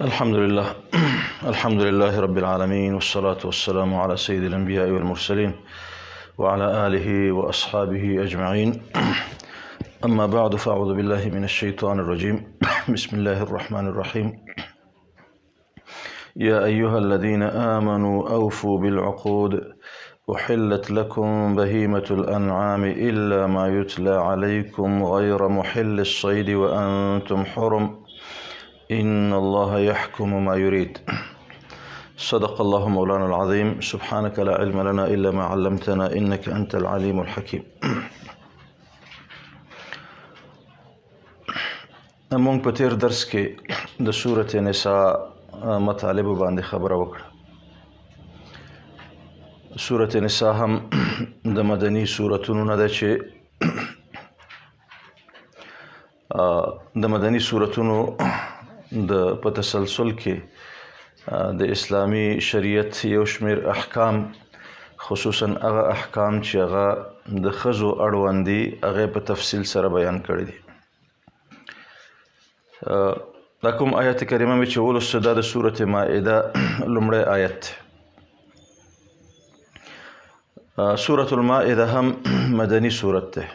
الحمد لله الحمد لله رب العالمين، والصلاة والسلام على سيد الأنبياء والمرسلين وعلى آله وأصحابه أجمعين. أما بعد، فأعوذ بالله من الشيطان الرجيم. بسم الله الرحمن الرحيم. يا أيها الذين آمنوا أوفوا بالعقود، أحلت لكم بهيمة الأنعام إلا ما يتلى عليكم غير محل الصيد وأنتم حرم، إن الله يحكم ما يريد. صدق الله مولانا العظيم. سبحانك لا علم لنا إلا ما علمتنا إنك أنت العليم الحكيم. مونږ په تیر درس کې د سورة نساء مطالب باندې خبره وکړه. سورة نساء هم د مدني سورتونو نه ده چې د مدني سورتونو په تسلسل کې د اسلامی شریعت یو شمیر احکام، خصوصا هغه احکام چې هغه د ښځو اړوند دي، هغه په تفصیل سره بیان کړي دي. دا کوم آیت کریمه مې چې ولوسته دا د سورة مائده لومړی آیت. سورة المائده هم مدني سورت ده،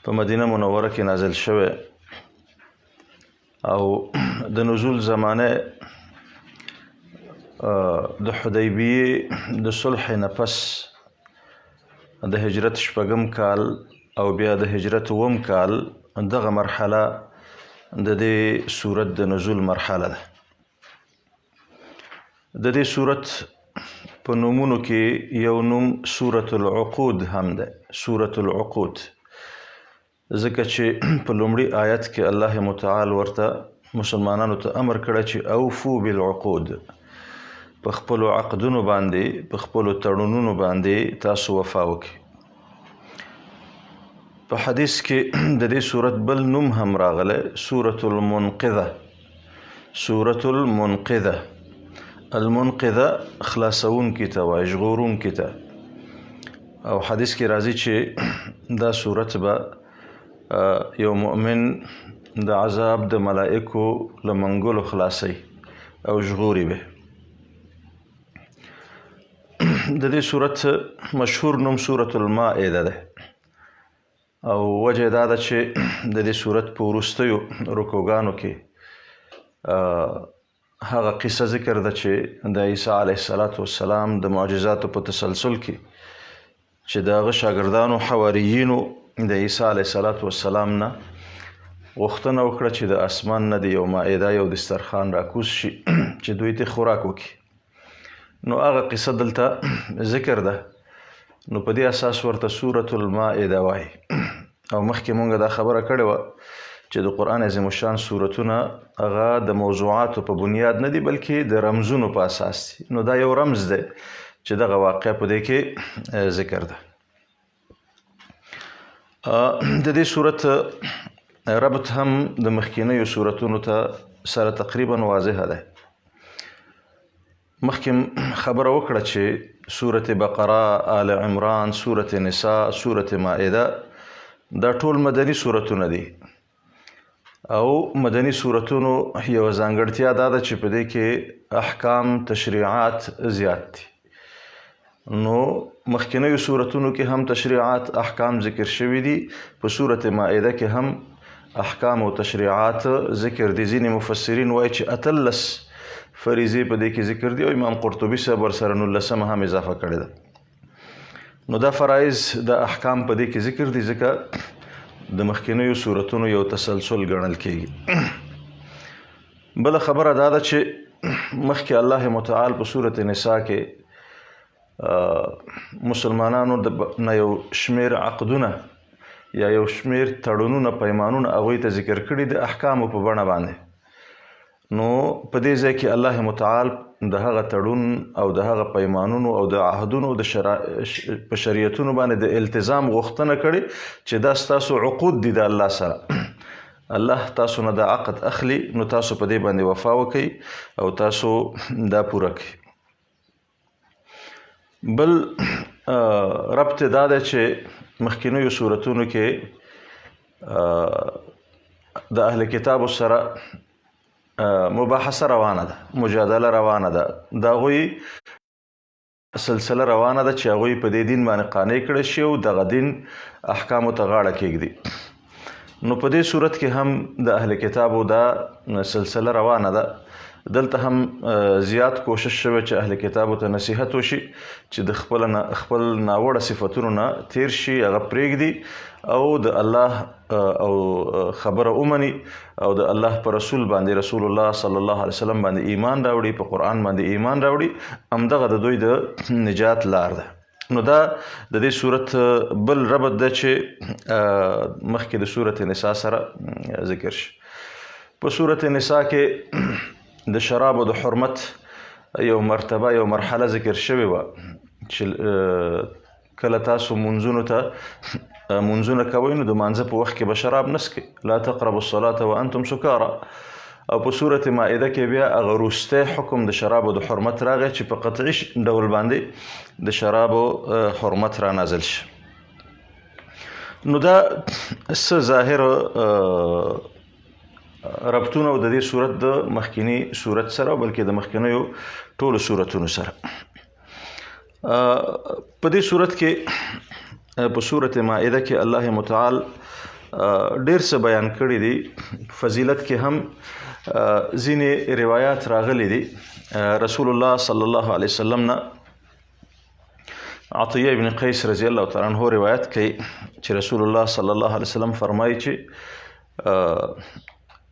په مدینه منوره کې نازل شوی او د نزول زمانه د حدیبیه د صلح نه پس د هجرت شپږم کال او بیا د هجرت اووم کال دغه مرحله د دې سورت د نزول مرحله ده. د دې سورت په نومونو کې یو نوم سورة العقود هم ده، سورة العقود، ځکه چې په لومړي آیت کې الله متعال ورته مسلمانانو ته امر کړی چې اوفو بالعقود، په خپلو عقدونو باندې، په خپلو تړونونو باندې تاسو وفا وکړئ. په حدیث کې د دې سورت بل نوم هم راغلی، سورة المنقذة. سورة المنقذة، المنقذة خلاصونکي ته وایي، ژغورونکي ته. او حدیث کې راځي چې دا سورت به یو مؤمن د عذاب د ملائکو له منګولو خلاصي او ژغوري به. د دې سورت مشهور نوم سورة المائده ده، او وجه دا ده چې د دې سورت په وروستیو رکوګانو کې هغه قصه ذکر ده چې د عیسی علیه السلام د معجزاتو په تسلسل کې چې د هغه شاګردانو حواریینو د عیسی علیه السلام نه غوښتنه وکړه چې د اسمان نه د یو مائده، یو دسترخوان راکوز شي چې دوی ته خوراک وکړي. نو هغه قصه دلته ذکر ده، نو په دې اساس ورته سورة المائده وایي. او مخکې مونږ دا خبره کړې وه چې د قرآن عظیم الشان سورتونه هغه د موضوعاتو په بنیاد نه دي، بلکې د رمزونو په اساس دي. نو دا یو رمز دی چې دغه واقع په دې کې ذکر ده. د دې سورت ربط هم د مخکینیو سورتونو ته سره تقریبا واضحه ده. مخکې خبره وکړه چې سورة بقره، آل عمران، سورة نساء، سورة مائده دا ټول مدني سورتونه دي. او مدني سورتونو یو ځانګړتیا دا ده چې په دې کې احکام، تشریعات زیات دي. نو مخکینیو سورتونو کې هم تشریعات، احکام ذکر شوي دي. په سورة مائده کې هم احکام او تشریعات ذکر دي. ځینې مفسرین وایي چې 18 فریضې په دې کې ذکر دي، او امام قرطبي صاحب ورسره 19 هم اضافه کړې ده. نو دا فرایض، د احکام په دې کې ذکر دي، ځکه د مخکینیو سورتونو یو تسلسل ګڼل کېږي. بله خبره دا ده چې مخکې الله متعال په سورة نساء کې مسلمانانو نه یو شمیر عقدونه یا یو شمیر تړونونه، پیمانونه هغوی ته ذکر کړي د احکامو په بڼه باندې. نو په دې ځای کې الله متعال د هغه تړون او د هغه پیمانونو او د عهدونو په شریعتونو باندې د التزام غوښتنه کړي چې دا ستاسو عقود دي د الله سره. الله تاسو نه د عقد اخلي، نو تاسو په دې باندې وفا وکړئ او تاسو دا پوره کړئ. بل ربط دا ده چې مخکینیو سورتونو کې د اهل کتابو سره مباحثه روانه ده، مجادله روانه ده، د هغوی سلسله روانه ده چې هغوی په دې دین باندې قانع کړی شي او دغه دین احکامو ته غاړه کېږدي. نو په دې صورت کې هم د اهل کتابو دا سلسله روانه ده. دلته هم زیات کوشش شوی چې اهل کتابو ته نصیحت وشي چې د خپل ناوړه صفتونو نه تیر شي، هغه پرېږدي او د الله او خبره ومني او د الله په رسول باندې، رسول الله صلی الله علیه وسلم باندې ایمان راوړي، په قرآن باندې ایمان راوړي. همدغه د دوی د نجات لار ده. نو دا د دې صورت بل ربط ده چې مخکې د صورت نساء سره ذکر شي. په صورت نساء کې د شرابو د حرمت یو مرتبه، یو مرحله ذکر شوې وه چې کله تاسو منځونه کوئ نو د مانځه په وخت کې به شراب نه څښئ، لا تقربوا الصلاة وانتم سکارى. او په صورت مائده کې بیا هغه وروستی حکم د شرابو د حرمت راغی چې په قطعي ډول باندې د شرابو حرمت را نازل شي. نو دا څه ظاهر ربطونه د دې صورت د مخکینی صورت سره بلکې د مخکینیو ټولو صورتونو سره. په دې صورت کې په صورت مائده کې الله متعال ډیر څه بیان کړي دي. فضیلت کې هم ځینې روایات راغلي دي. رسول الله صلی الله علیه وسلم نه عطیه ابن قیس رضی الله تعالی عنہ روایت کوي چې رسول الله صلی الله علیه وسلم فرمایي چې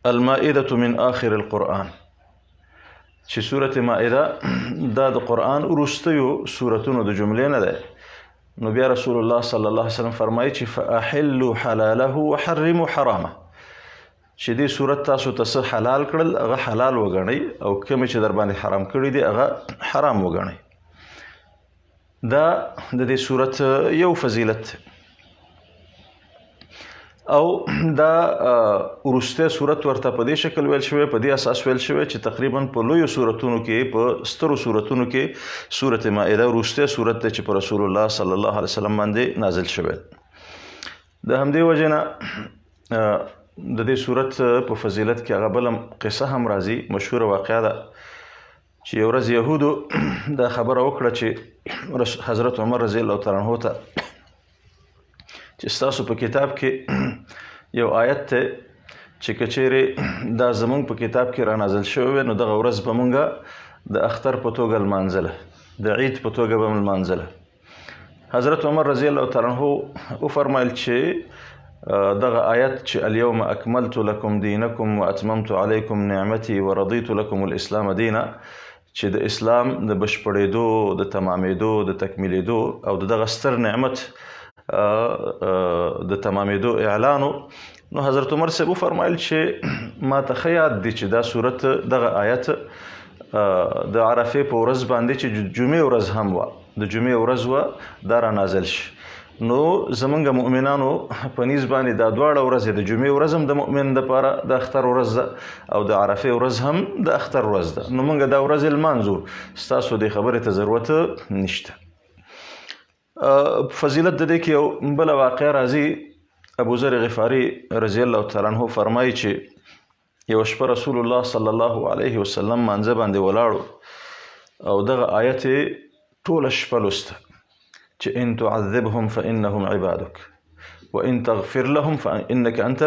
المائده من آخر القرآن، چې سورة مائده دا د قرآن وروستیو سورتونو د جملې نه ده. نو بیا رسول الله صلی الله علیه وسلم فرمایي چې فاحلوا حلاله وحرموا حرامه، چې دې صورت تاسو ته څه حلال کړل هغه حلال وګڼئ او کومې چې در باندې حرام کړي دي هغه حرام وګڼئ. دا د دې صورت یو فضیلت دی. او دا وروستی صورت ورته په دې شکل ویل شوی، په دې اساس ویل شوی چې تقریبا په لویو صورتونو کې، په سترو صورتونو کې صورت مائده وروستی صورت دی چې په رسول الله صلی الله علیه وسلم باندې نازل شوی. د همدې وجې نه د دې صورت په فضیلت کې هغه بله قصه هم راځي، مشهوره واقعه ده چې یو ورځ یهودو دا خبره وکړه چې حضرت عمر رضی الله تعالی عنه ته چې ستاسو په کتاب کې یو آیت دی چې که چیرې دا زمونږ په کتاب کې را نازل شوی وی نو دغه ورځ به مونږه د اختر په توګه لمانځله، د عید په توګه به مو لمانځله. حضرت عمر رضی الله تعالی عنه وفرمایل چې دغه آیت چې اليوم اکملت لکم دینکم واتممت علیکم نعمتي ورضیت لکم الاسلام دینا، چې د اسلام د بشپړېدو، د تمامېدو، د تکمیلېدو او دغه ستر نعمت د تمامېدو اعلانو. نو حضرت عمر صاحب وفرمایل چې ما ته ښه یاد دی چې دا صورت دغه آیت د عرفې په ورځ باندې چې جمعې ورځ هم وه، د جمعې ورځ وه، دا را نازل شي. نو زمونږ مؤمنانو په نیز باندې دا دواړه ورځې، د جمعې ورځ هم د مؤمن دپاره د اختر ورځ ده او د عرفې ورځ هم د اختر ورځ ده. نو مونږ دا ورځې لمانځو، ستاسو دې خبرې ته ضرورت نشته. فضیلت د دې کې یو بله واقعه راځي. ابو ذر غفاري رضی الله تعالی عنه فرمایي چې یو شپه رسول الله صلی الله علیه وسلم مانځه باندې ولاړو او دغه آیت ټوله شپه لوسته چې ان تعذبهم فانهم عبادك وان تغفر لهم فانك انت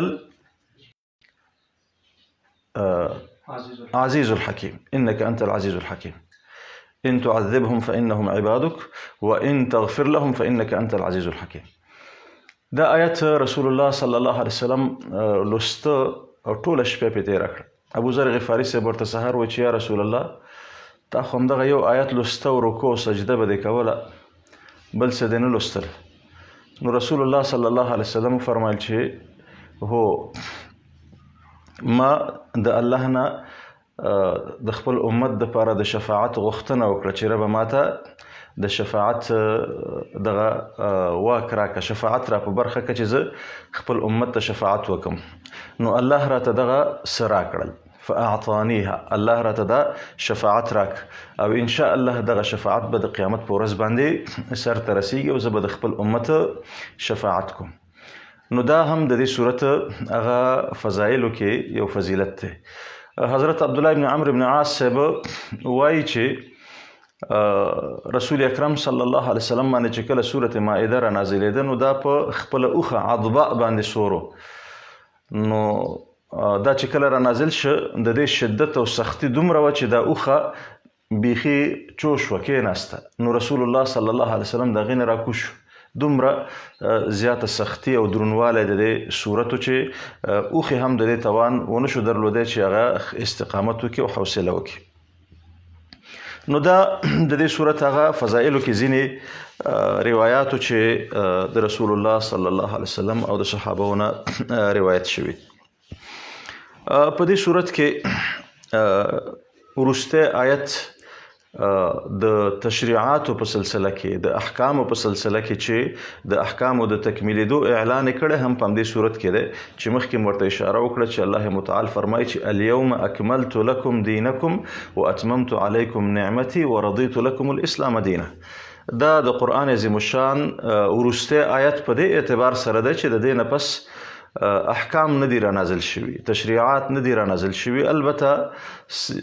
العزيز الحكيم، انك انت العزيز الحكيم، ان تعذبهم فانهم عبادك وان تغفر لهم فانك انت العزيز الحكيم. دا آیت رسول الله صلی الله علیه وسلم لوسته او ټوله شپه پې تېره کړه. ابو ذر غفاري صاحب ورته سهار وایي چې یا رسول الله تا خو همدغه یو آیت لوسته او رکوع او سجده به دې کوله، بل څه دې نه لوستل. نو رسول الله صلی الله علیه وسلم فرمایل چې هو ما د الله نه د خپل امت دپاره د شفاعت غوښتنه وکړه چې ربه ماته د شفاعت دغه واک راکړه، شفاعت را په برخه که چې زه خپل امت ته شفاعت وکم. نو الله راته دغه څه راکړل، فاعطانیها، الله راته دا شفاعت راک او ان شاء الله دغه شفاعت به د قیامت په ورځ باندې سر ته رسیږي او زه به د خپل امت شفاعت کوم. نو دا هم د دې صورت هغه فضایلو کې یو فضیلت دی. حضرت عبدالله ابن عمرو ابن عاص صاحب وایي چې رسول اکرم صلی الله علیه وسلم باندې چې کله سورة مائده را نازلېده نو دا په خپله اوښه عضبه باندې سورو نو دا چې کله را نازل شه د دې شدت او سختي دومره وه چې دا اوښه بیخي چوش وه کېناسته نو رسول الله صلی الله علیه وسلم د هغې نه راکوز شو دومره زیاته سختی او درونوالی د دې صورتو چې اوښې هم د دې توان ونه شو درلودی چې هغه استقامت وکړي او حوصله وکړي نو دا د دې صورت هغه فضایلو کې ځینې روایاتو چې د رسول الله صلی الله علیه وسلم او د صحابهو نه روایت شوي په دې صورت کې وروستی آیت د تشریعاتو په سلسله کې د احکامو په سلسله کې چې د احکامو د تکمیلېدو اعلان یې کړی هم په همدې صورت کې دی چې مخکې مو ورته اشاره وکړه چې الله متعال فرمایي چې اليوم اکملت لکم دینکم واتممت علیکم نعمتي ورضیت لکم الاسلام دینا دا د قرآن عظیم الشان وروستی آیت په دې اعتبار سره دی چې د دې نه پس احکام ندی را نازل شوي تشریعات ندی را نازل شوي البته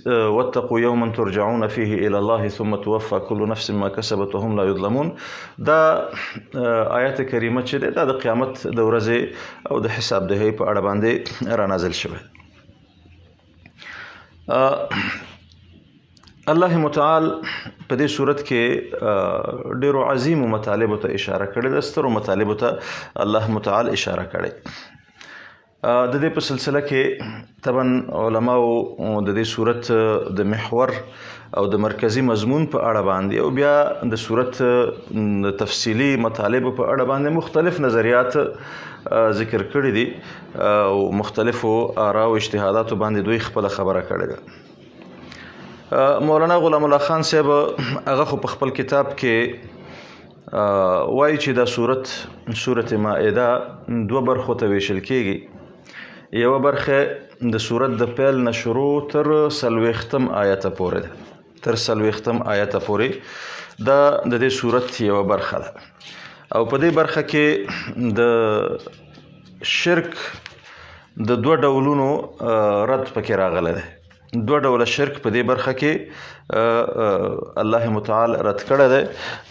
واتقوا یوما ترجعون فيه الى الله ثم توفى كل نفس ما كسبت وهم لا يظلمون دا آیت کریمه چې دا د قیامت د ورځې او د حساب دهۍ په اړه باندې را نازل شوی الله متعال په دې صورت کې ډېرو عظیمو مطالبو ته اشاره کړې ده سترو مطالبو ته الله متعال اشاره کړې د دې په سلسله کې طبعا علماو د دې صورت د محور او د مرکزی مضمون په اړه باندې او بیا د صورت د تفصیلی مطالبو په اړه باندې مختلف نظریات ذکر کړي دي او مختلفو آرا او اجتهاداتو باندې دوی خپل خبره کړې ده مولانا غلام الله خان صاحب هغه خو په خپل کتاب کې وایي چې دا سورت مائده دوه برخو ته ویشل کېږي یوه برخه د صورت د پیل نه شروع تر 40م آیته پورې ده تر 40م آیته پورې دا د دې صورت یوه برخه ده او په دې برخه کې د شرک د دوه ډولونو رد پکې راغلی دی دوه ډوله شرک په دې برخه کې الله متعال رد کړی دی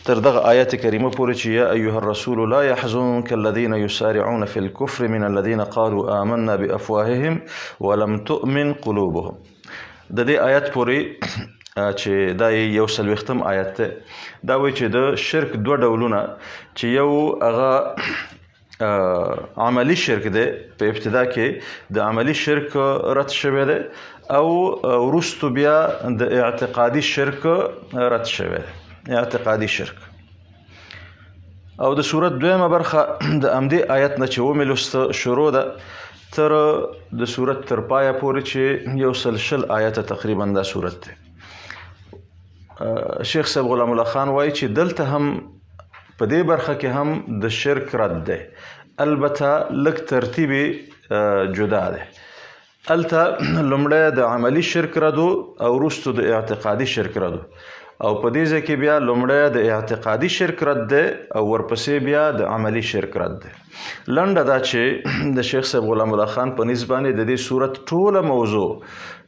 تر دغه آیت کریمه پورې چې یا ایها الرسول لا يحزنك الذين یسارعون في الكفر من الذين قالوا آمنا بافواههم ولم تؤمن قلوبهم د دې آیت پورې چې دا یو 40م آیت دی دا وایي چې د شرک دوه ډولونه چې یو هغه عملی شرک دی په ابتدا کې د عملی شرک رد شوی دی او وروستو بیا د اعتقادي شرک رد شوی دی اعتقادي شرک او د صورت دویمه برخه د همدې آیت نه چې ومې لوسته شروع ده تر د صورت تر پایه پورې چې یو 100 آیته تقریبا دا صورت دی شیخ صاحب غلام الله خان وایي چې دلته هم په دې برخه کې هم د شرک رد دی البته لږ ترتیب جدا دی الته لومړی د عملی شرک ردو او وروستو د اعتقادي شرک ردو او په دې ځای کې بیا لومړی د اعتقادي شرک رد دی او ورپسې بیا د عملی شرک رد دی لنډه دا چې د شیخ صاحب غلام الله خان په نسبت باندې د دې صورت ټوله موضوع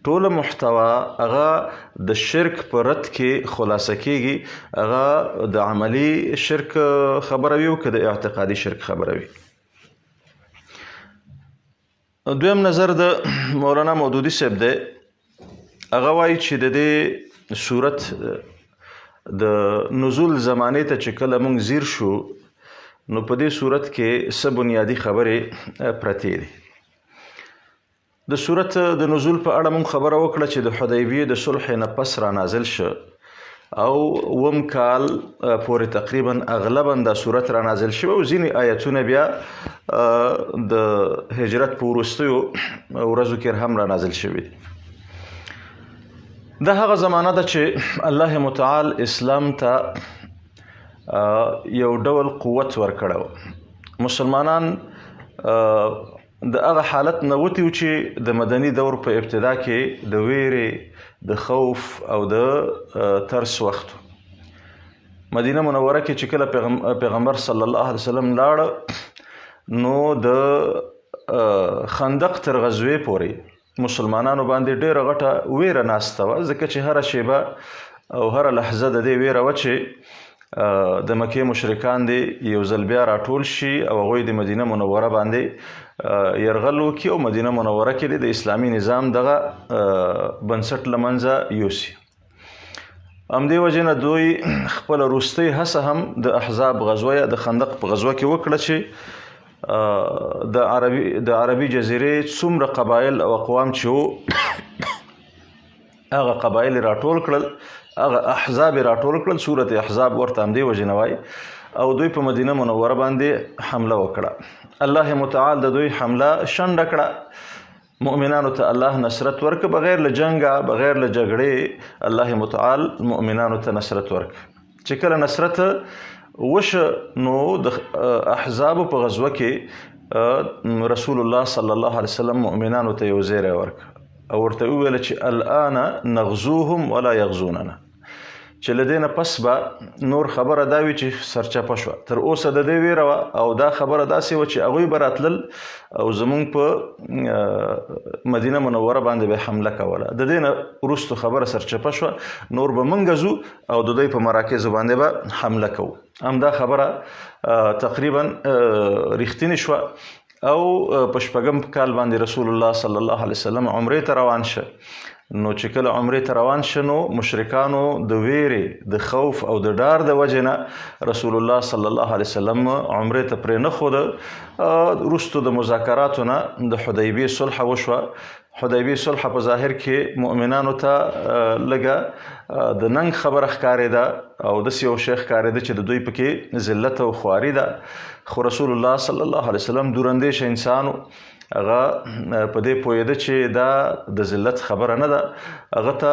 ټوله محتوا هغه د شرک په رد کې خلاصه کېږي هغه د عملی شرک خبره وي او که د اعتقادي شرک خبره وي دویم نظر د مولانا مودودي صاحب دی هغه وایي چې د دې صورت د نزول زمانې ته چې کله موږ ځیر شو نو په دې صورت کې څه بنیادي خبرې پرتې دي د صورت د نزول په اړه موږ خبره وکړه چې د حدیبیې د صلح نه پس را نازل شه او وم کال پورې تقریبا اغلبا دا صورت را نازل شوه او ځینې آیتونه بیا د هجرت په وروستیو ورځو کې هم را نازل شوي دا هغه زمانه ده چې الله متعال اسلام ته یو ډول قوت ورکړی مسلمانان د هغه حالت نه وتي چې د مدني دور په ابتدا کې د ویرې د خوف او د ترس وخت مدینه منوره کې چې کله پیغمبر صلی الله علیه وسلم لاړ نو د خندق تر غزوې پورې مسلمانانو باندې ډېره غټه ویره ناسته وه، ځکه چې هره شیبه او هره لحظه د دې ویره وه چې د مکې مشرکان دې یو ځل بیا راټول شي او هغوی د مدینه منوره باندې یرغل وکړي او مدینه منوره کې د اسلامي نظام دغه بنسټ له منځه یوسي. همدې وجې نه دوی خپله وروستۍ هڅه هم د احزاب غزوه یا د خندق په غزوه کې وکړه چې د عربي جزیرې څومره قبایل او اقوام چې وو هغه قبایل یې راټول کړل، هغه احزاب یې راټول کړل، صورت احزاب ورته همدې وجې نه وایي، او دوی په مدینه منوره باندې حمله وکړه. الله متعال د دوی حمله شنډه کړه، مؤمنانو ته الله نصرت ورک، بغیر له جنګه بغیر له جګړې الله متعال مؤمنانو ته نصرت ورک. چې کله نصرت وشه نو د احزابو په غزوه کې رسول الله صلی الله علیه وسلم مؤمنانو ته یو زیری ورک او ورته وویل چې الآن نغزوهم ولا یغزوننا، چې له دې نه پس به نور خبره دا وي چې سرچپه شوه. تر اوسه د دې ویره وه او دا خبره داسې وه چې هغوی به راتلل او زمونږ په مدینه منوره باندې به حمله کوله. د دې نه وروستو خبره سرچپه شوه، نور به موږ ځو او د دوی په مراکزو باندې به حمله کوو. همدا خبره تقریبا رښتینې شوه او په شپږم کال باندې رسول الله صلی الله علیه وسلم عمرې ته روان شه. نو چې کله عمرې ته روان شه نو مشرکانو د ویرې د خوف او د ډار د وجې نه رسول الله صلی الله علیه وسلم عمرې ته پرې نه ښوده. وروستو د مذاکراتو نه د حدیبیې صلح وشوه. حدیبیې صلح په ظاهر کې مؤمنانو ته لږه د ننګ خبره ښکارېده او داسې یو شی ښکارېده چې د دوی پکې ذلت او خواري ده، خو رسول الله صلی الله علیه وسلم دوراندیشه انسان و، هغه په دې پوهېده چې دا د ذلت خبره نه ده، هغه ته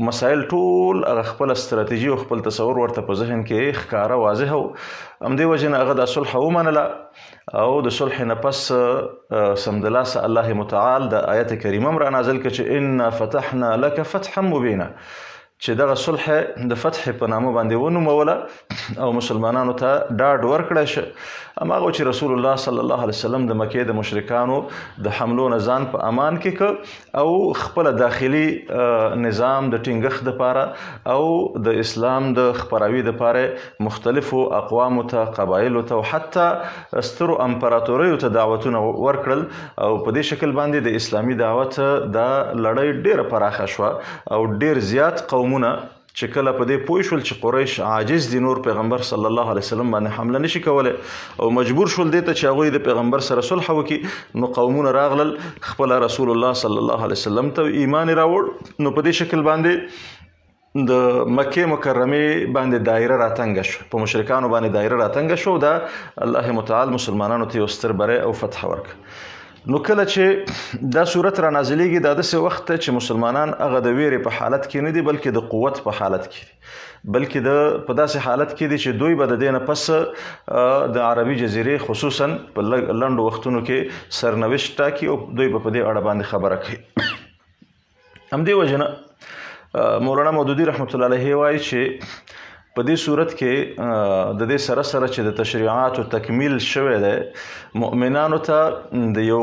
مسایل ټول هغه خپل استراتیژي او خپل تصور ورته په ذهن کې ښکاره واضح و. همدې وجې نه هغه دا صلح ومنله او د صلح نه پس سمدلاسه الله متعال د آیت کریمه هم را نازل کړه چې انا فتحنا لك فتحا مبینا، چې دغه صلح د فتح په نامه باندې ونوموله او مسلمانانو ته ډاډ ورکړی شه. هماغه چې رسول الله صلی الله علیه وسلم د مکې د مشرکانو د حملو نه ځان په امان کې که او خپله داخلي نظام د ټینګښت دپاره او د اسلام د خپراوي دپاره مختلفو اقوامو ته، قبایلو ته او حتی سترو امپراتوریو ته دعوتونه ورکړل او په دې شکل باندې د اسلامي دعوت دا لړۍ ډېره پراخه شوه او ډېر زیات قومونه چې کله په دې پوه شول چې قریش عاجز دي، نور پیغمبر صلی الله علیه وسلم باندې حمله نشي کولی او مجبور شول دې ته چې هغوی د پیغمبر سره صلح وکړي، نو قومونه راغلل خپله رسول الله صلی الله علیه وسلم ته ایمان یې راوړ. نو په دې شکل باندې د مکې مکرمې باندې دایره راتنګه شوه، په مشرکانو باندې دایره راتنګه شوه. دا الله متعال مسلمانانو ته یو ستر بری او فتح ورک. نو کله چې دا صورت را نازلیږي دا داسې وخت ته چې مسلمانان هغه د ویرې په حالت کې نه دي بلکې د قوت په حالت کې دي، بلکې په داسې حالت کې دي چې دوی به د دې نه پس د عربي جزیرې خصوصا په لنډو وختونو کې سرنوشت ټاکي او دوی به په دې اړه باندې خبره کوي. همدې وجې نه مولانا مودودي رحمت الله علیه وایي چې په دې صورت کې د دې سره سره چې د تشریعاتو تکمیل شوی دی، مؤمنانو ته د یو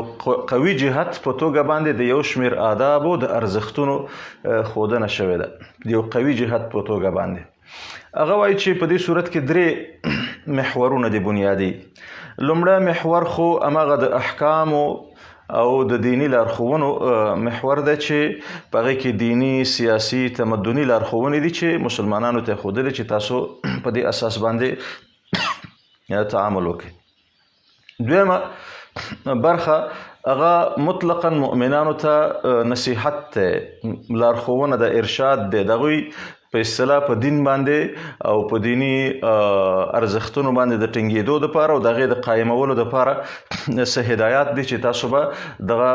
قوي جهت په توګه باندې د یو شمېر آدابو د ارزښتونو ښودنه شوې ده، د یو قوي جهت په توګه باندې. هغه وایي چې په دې صورت کې 3 محورونه دي بنیادي. لومړی محور خو هماغه د احکامو او د دینی لارښوونو محور ده چې په هغې کې دینی، سیاسي، تمدني لارښوونې دي چې مسلمانانو ته یې ښودلې چې تاسو په دې اساس باندې تعامل وکړئ. دویمه برخه هغه مطلقا مؤمنانو ته نصیحت دی، لارښوونه د ارشاد دی، د هغوی په اصطلاح په دین باندې او په دینی ارزښتونو باندې د ټینګېدو دپاره او د هغې د قایمولو دپاره څه هدایات دي چې تاسو به دغه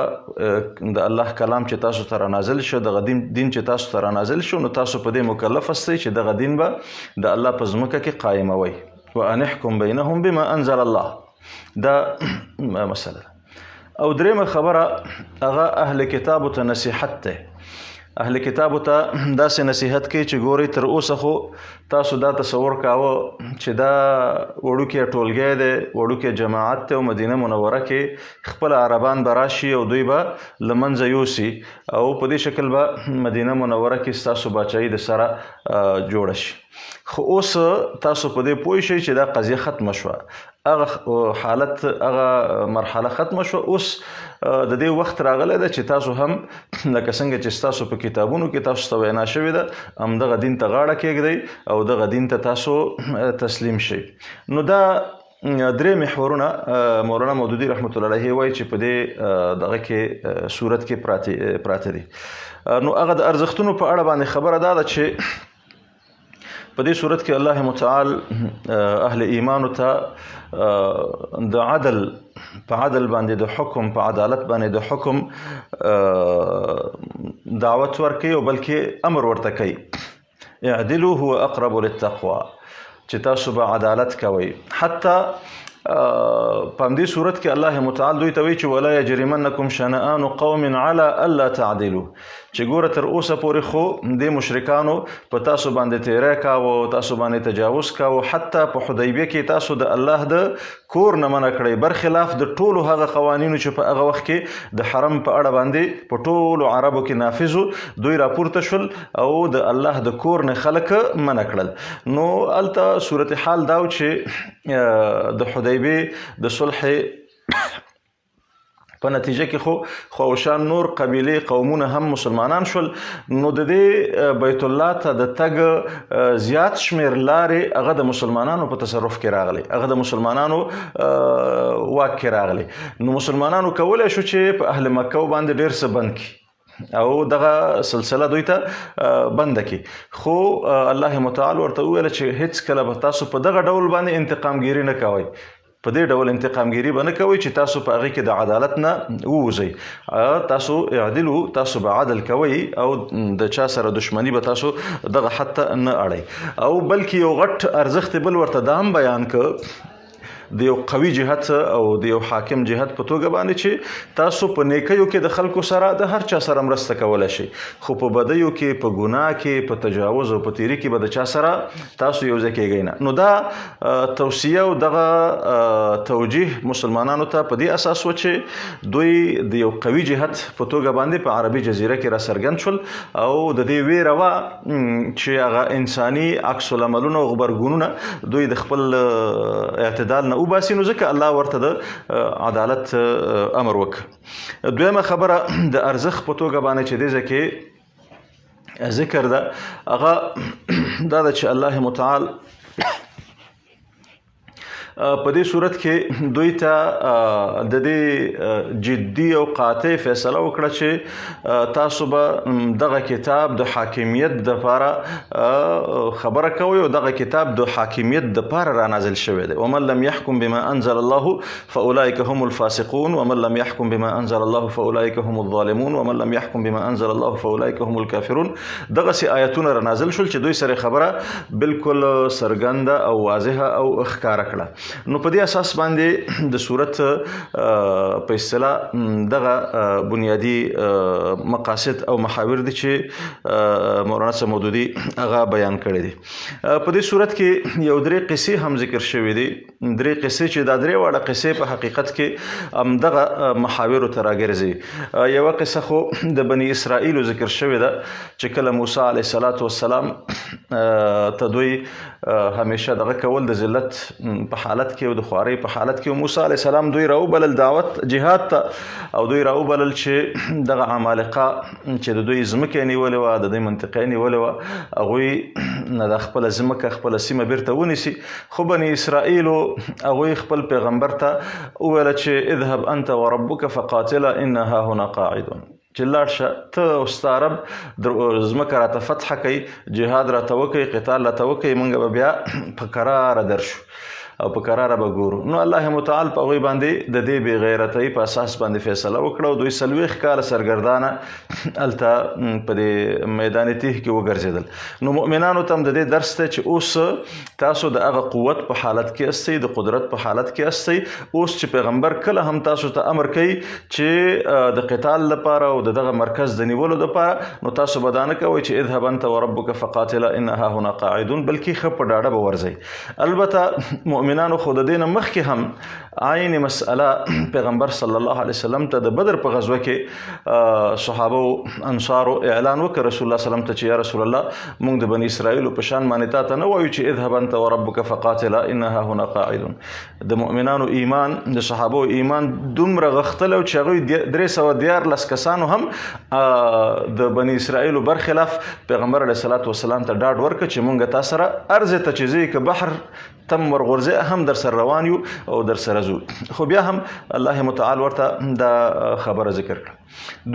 د الله کلام چې تاسو ته رانازل شو، دغه دین چې تاسو ته رانازل شو، نو تاسو په دې مکلف استئ چې دغه دین به د الله په ځمکه کې قایموئ. وان احکم بینهم بما انزل الله، دا مسله. او درېیمه خبره هغه اهل کتابو ته نصیحت دی. اهل کتابو ته داسې نصیحت کوي چې ګورئ تر اوسه خو تاسو دا تصور کاوه چې دا وړوکی ټولګی دی وړوکی جماعت دی او مدینه منوره کې خپل عربان به راشي او دوی به له منځه یوسي او په دې شکل به مدینه منوره کې ستاسو باچایي د سره جوړه شي. خو اوس تاسو په دې پوه شئ چې دا قضیه ختمه شوه هغه حالت هغه مرحله ختمه شوه. اوس د دې وخت راغلی ده چې تاسو هم لکه څنګه چې ستاسو په کتابونو کې تاسو ته وینا شوې ده همدغه دین ته غاړه کېږدئ او دغه دین ته تاسو تسلیم شئ. نو دا درې محورونه مولانا مودودي رحمت الله علیه وایي چې په دې دغه کې صورت کې پراته دي. نو هغه د ارزښتونو په اړه باندې خبره دا ده چې په دې صورت کې الله متعال اهل ایمانو ته د عدل په عدل باندې د حکم په عدالت باندې د حکم دعوت ورکوي او بلکې امر ورته کوي اعدلوا هو اقرب للتقوى چې تاسو به عدالت کوئ. حتی په همدې صورت کې الله متعال دوی ته وایي چې ولا یجرمنکم شنآن قوم علی الا تعدلوا چې ګوره تر اوسه پورې خو دې مشرکانو په تاسو باندې تیری کاوه تاسو باندې تجاوز کاوه حتی په حدیبیه کې تاسو د الله د کور نه منع کړئ برخلاف د ټولو هغه قوانینو چې په هغه وخت کې د حرم په اړه باندې په ټولو عربو کې نافذ وو دوی راپورته شول او د الله د کور نه خلک منع کړل. نو هلته صورت حال دا و چې د حدیبیې د صلح په نتیجه کې خو خوشان نور قبیلې قومونه هم مسلمانان شول. نو د دې بیت الله ته د تګ زیات شمیر لارې هغه د مسلمانانو په تصرف کې راغلی هغه د مسلمانانو واک کې راغلی. نو مسلمانانو کولی شو چې په اهل مکه باندې ډېر څه بند کړي او دغه سلسله دوی ته بنده کړي. خو الله متعال ورته وویل چې هیڅ کله به تاسو په دغه ډول باندې انتقامګیري نه کوئ په دې ډول انتقامګیري به نه کوئ چې تاسو په هغې کې د عدالت نه ووځئ. تاسو اعدلو تاسو به عدل کوئ او د چا سره دشمني به تاسو دغه حد ته نه اړئ. او بلکې یو غټ ارزښت بل ورته دا هم بیان که د یو قوي جهت او د یو حاکم جهت په توګه باندې چې تاسو په نیکیو کې د خلکو سره د هر چا سره مرسته کولی شئ خو په بدیو کې په ګناه کې په تجاوز او په تیري کې به د چا سره تاسو یو ځای کېږئ نه. نو دا توصیه او دغه توجیه مسلمانانو ته په دې اساس و چې دوی د یو قوي جهت په توګه باندې په عربي جزیره کې را څرګند شول او د دې ویره وه چې هغه انساني عکس العملونه او غبرګونونه دوی د خپل اعتدال نه وباسي. نو ځکه الله ورته د عدالت امر وکړ. دویمه خبره د ارزښت په توګه باندې چې دې ځای کې ذکر ده هغه دا ده چې الله متعال په دې صورت کې دوی ته د دې جدي او قاطع فیصله وکړه چې تاسو به دغه کتاب د حاکمیت دپاره خبره کوئ او دغه کتاب د حاکمیت دپاره را نازل شوی دی. ومن لم يحكم بما انزل الله فاولئک هم الفاسقون ومن لم يحكم بما انزل الله فاولئک هم الظالمون ومن لم يحكم بما انزل الله فاولئک هم الكافرون. دغسې آیتونه را نازل شول چې دوی سره خبره بالکل څرګنده او واضحه او ښکاره کړه. نو په دې اساس باندې د صورت په اصطلاح دغه بنیادی مقاصد او محاور دي چې مولانا مودودي هغه بیان کړی دي. په دې صورت کې یو درې قصې هم ذکر شوي دي درې قصې چې دا درې واړه قصې په حقیقت کې همدغه محاورو ته راګرځي. یوه قصه خو د بني اسرائیلو ذکر شوې ده چې کله موسی علیه السلام ته دوی همیشه دغه کول د ذلت په حالت کې او د خوارۍ په حالت کې موسی علیه السلام دوی راوبلل دعوت جهاد ته او دوی راوبلل چې دغه عمالقه چې د دوی ځمکې نیولې وه د دوی منطقې نیولې وه هغوی نه د خپله ځمکه خپله سیمه بیرته ونیسي. خو بني اسرائیلو هغوی خپل پیغمبر ته وویله چې اذهب انت وربک فقاتله انا هاهنا قاعدون چې لاړ شه ته او ستا رب ځمکه راته فتحه کوي جهاد راته وکوي قتال راته وکوي موږ به بیا په کراره درشو. او په قراره به ګورو. نو الله متعال په هغوی باندې د دې بې غیرتۍ په اساس باندې فیصله وکړه او دوی 40 کاله سرګردانه هلته په دې میدان تیح کې وګرځېدل. نو مؤمنانو ته هم د دې درس دی چې اوس تاسو د هغه قوت په حالت کې استئ، د قدرت په حالت کې استئ. اوس چې پیغمبر کله هم تاسو ته امر کوي چې د قتال لپاره او دغه مرکز د نیولو لپاره، نو تاسو به دا نه کوئ چې اذهب انت وربک فقاتلا ان هاهنا قاعدون، بلکې ښه په ډاډه به ورځئ. البته مؤمنانو خو د دې نه مخکې هم عین مسأله پیغمبر صلی الله علیه وسلم ته د بدر په غزوه کې صحابه او انصارو اعلان وکړ رسول الله صلی الله علیه وسلم ته چې یا رسول الله موږ د بنی اسرائیل په شان باندې تا ته نه وایو چې اذهب انت وربک فقاتلا ان هاهنا قاعدون. د مؤمنانو ایمان، د صحابه ایمان دومره غښتلی چې هغوی 314 کسانو هم د بنی اسرائیلو برخلاف پیغمبر علیه الصلاة والسلام ته ډاډ ورکړه چې مونږ تا سره ارض ته چې ځئ که بحر تم ورغورځئ هم در سره روان یو او در سره ځو. خو بیا هم الله متعال ورته دا خبره ذکر کړه.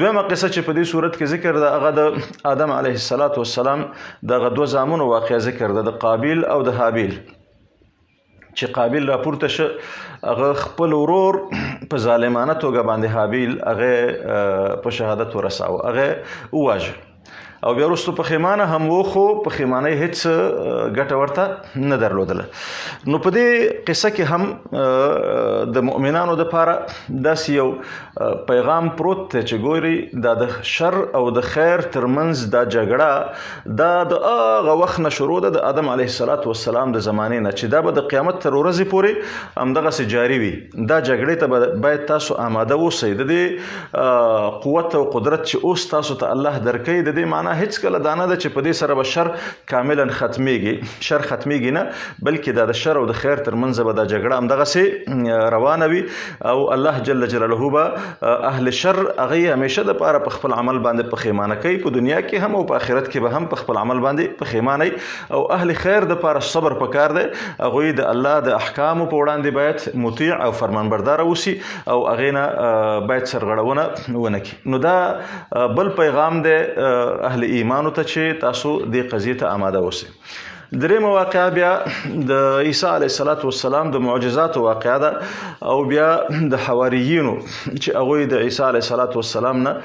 دویمه قصه چې په دې صورت کې ذکر ده هغه د آدم علیه الصلاة والسلام دغه 2 زامنو واقعه ذکر ده، د قابیل او د هابیل. چې قابیل راپورته شه هغه خپل ورور په ظالمانه توګه باندې هابیل هغه په شهادت ورساوه، هغه وواژه او بیا وروستو پښیمانه هم و، خو پښیمانۍ هېڅ ګټه ورته نه درلودله. نو په دې قصه کې هم د مؤمنانو دپاره داسې یو پیغام پروت دی چې ګوري دا د شر او د خیر ترمنځ دا جګړه دا د هغه وخت نه شروع ده، د آدم علیه الصلاة والسلام د زمانې نه، چې دا به د قیامت تر ورځې پورې همدغسې جاري وي. دا جګړې ته باید تاسو آماده اوسئ. د دې قوت او قدرت چې اوس تاسو ته الله درکوي، د دې معنا هیڅ کله دا نه ده چې په دې سره به شر کاملا ختمیږي. شر ختمیږي نه، بلکې دا د شر او د خیر ترمنځ به دا جګړه همدغسې روانه وي او الله جل جلاله به اهل شر هغوی همیشه دپاره په خپل عمل باندې پښیمانه کوي، په دنیا کې هم او په آخرت کې به هم په خپل عمل باندې پښیمانه. او اهل خیر دپاره صبر پکار دی، هغوی د الله د احکامو په وړاندې باید مطیع او فرمانبرداره اوسي او هغې نه باید سرغړونه ونه کړي. نو دا بل پیغام دی اهل ایمانو ته چې تاسو دې قضیې ته آماده اوسئ. درېیمه واقعه بیا د عیسی علیه الصلاة والسلام د معجزاتو واقعه ده او بیا د حواریینو چې هغوی د عیسی علیه الصلاة والسلام نه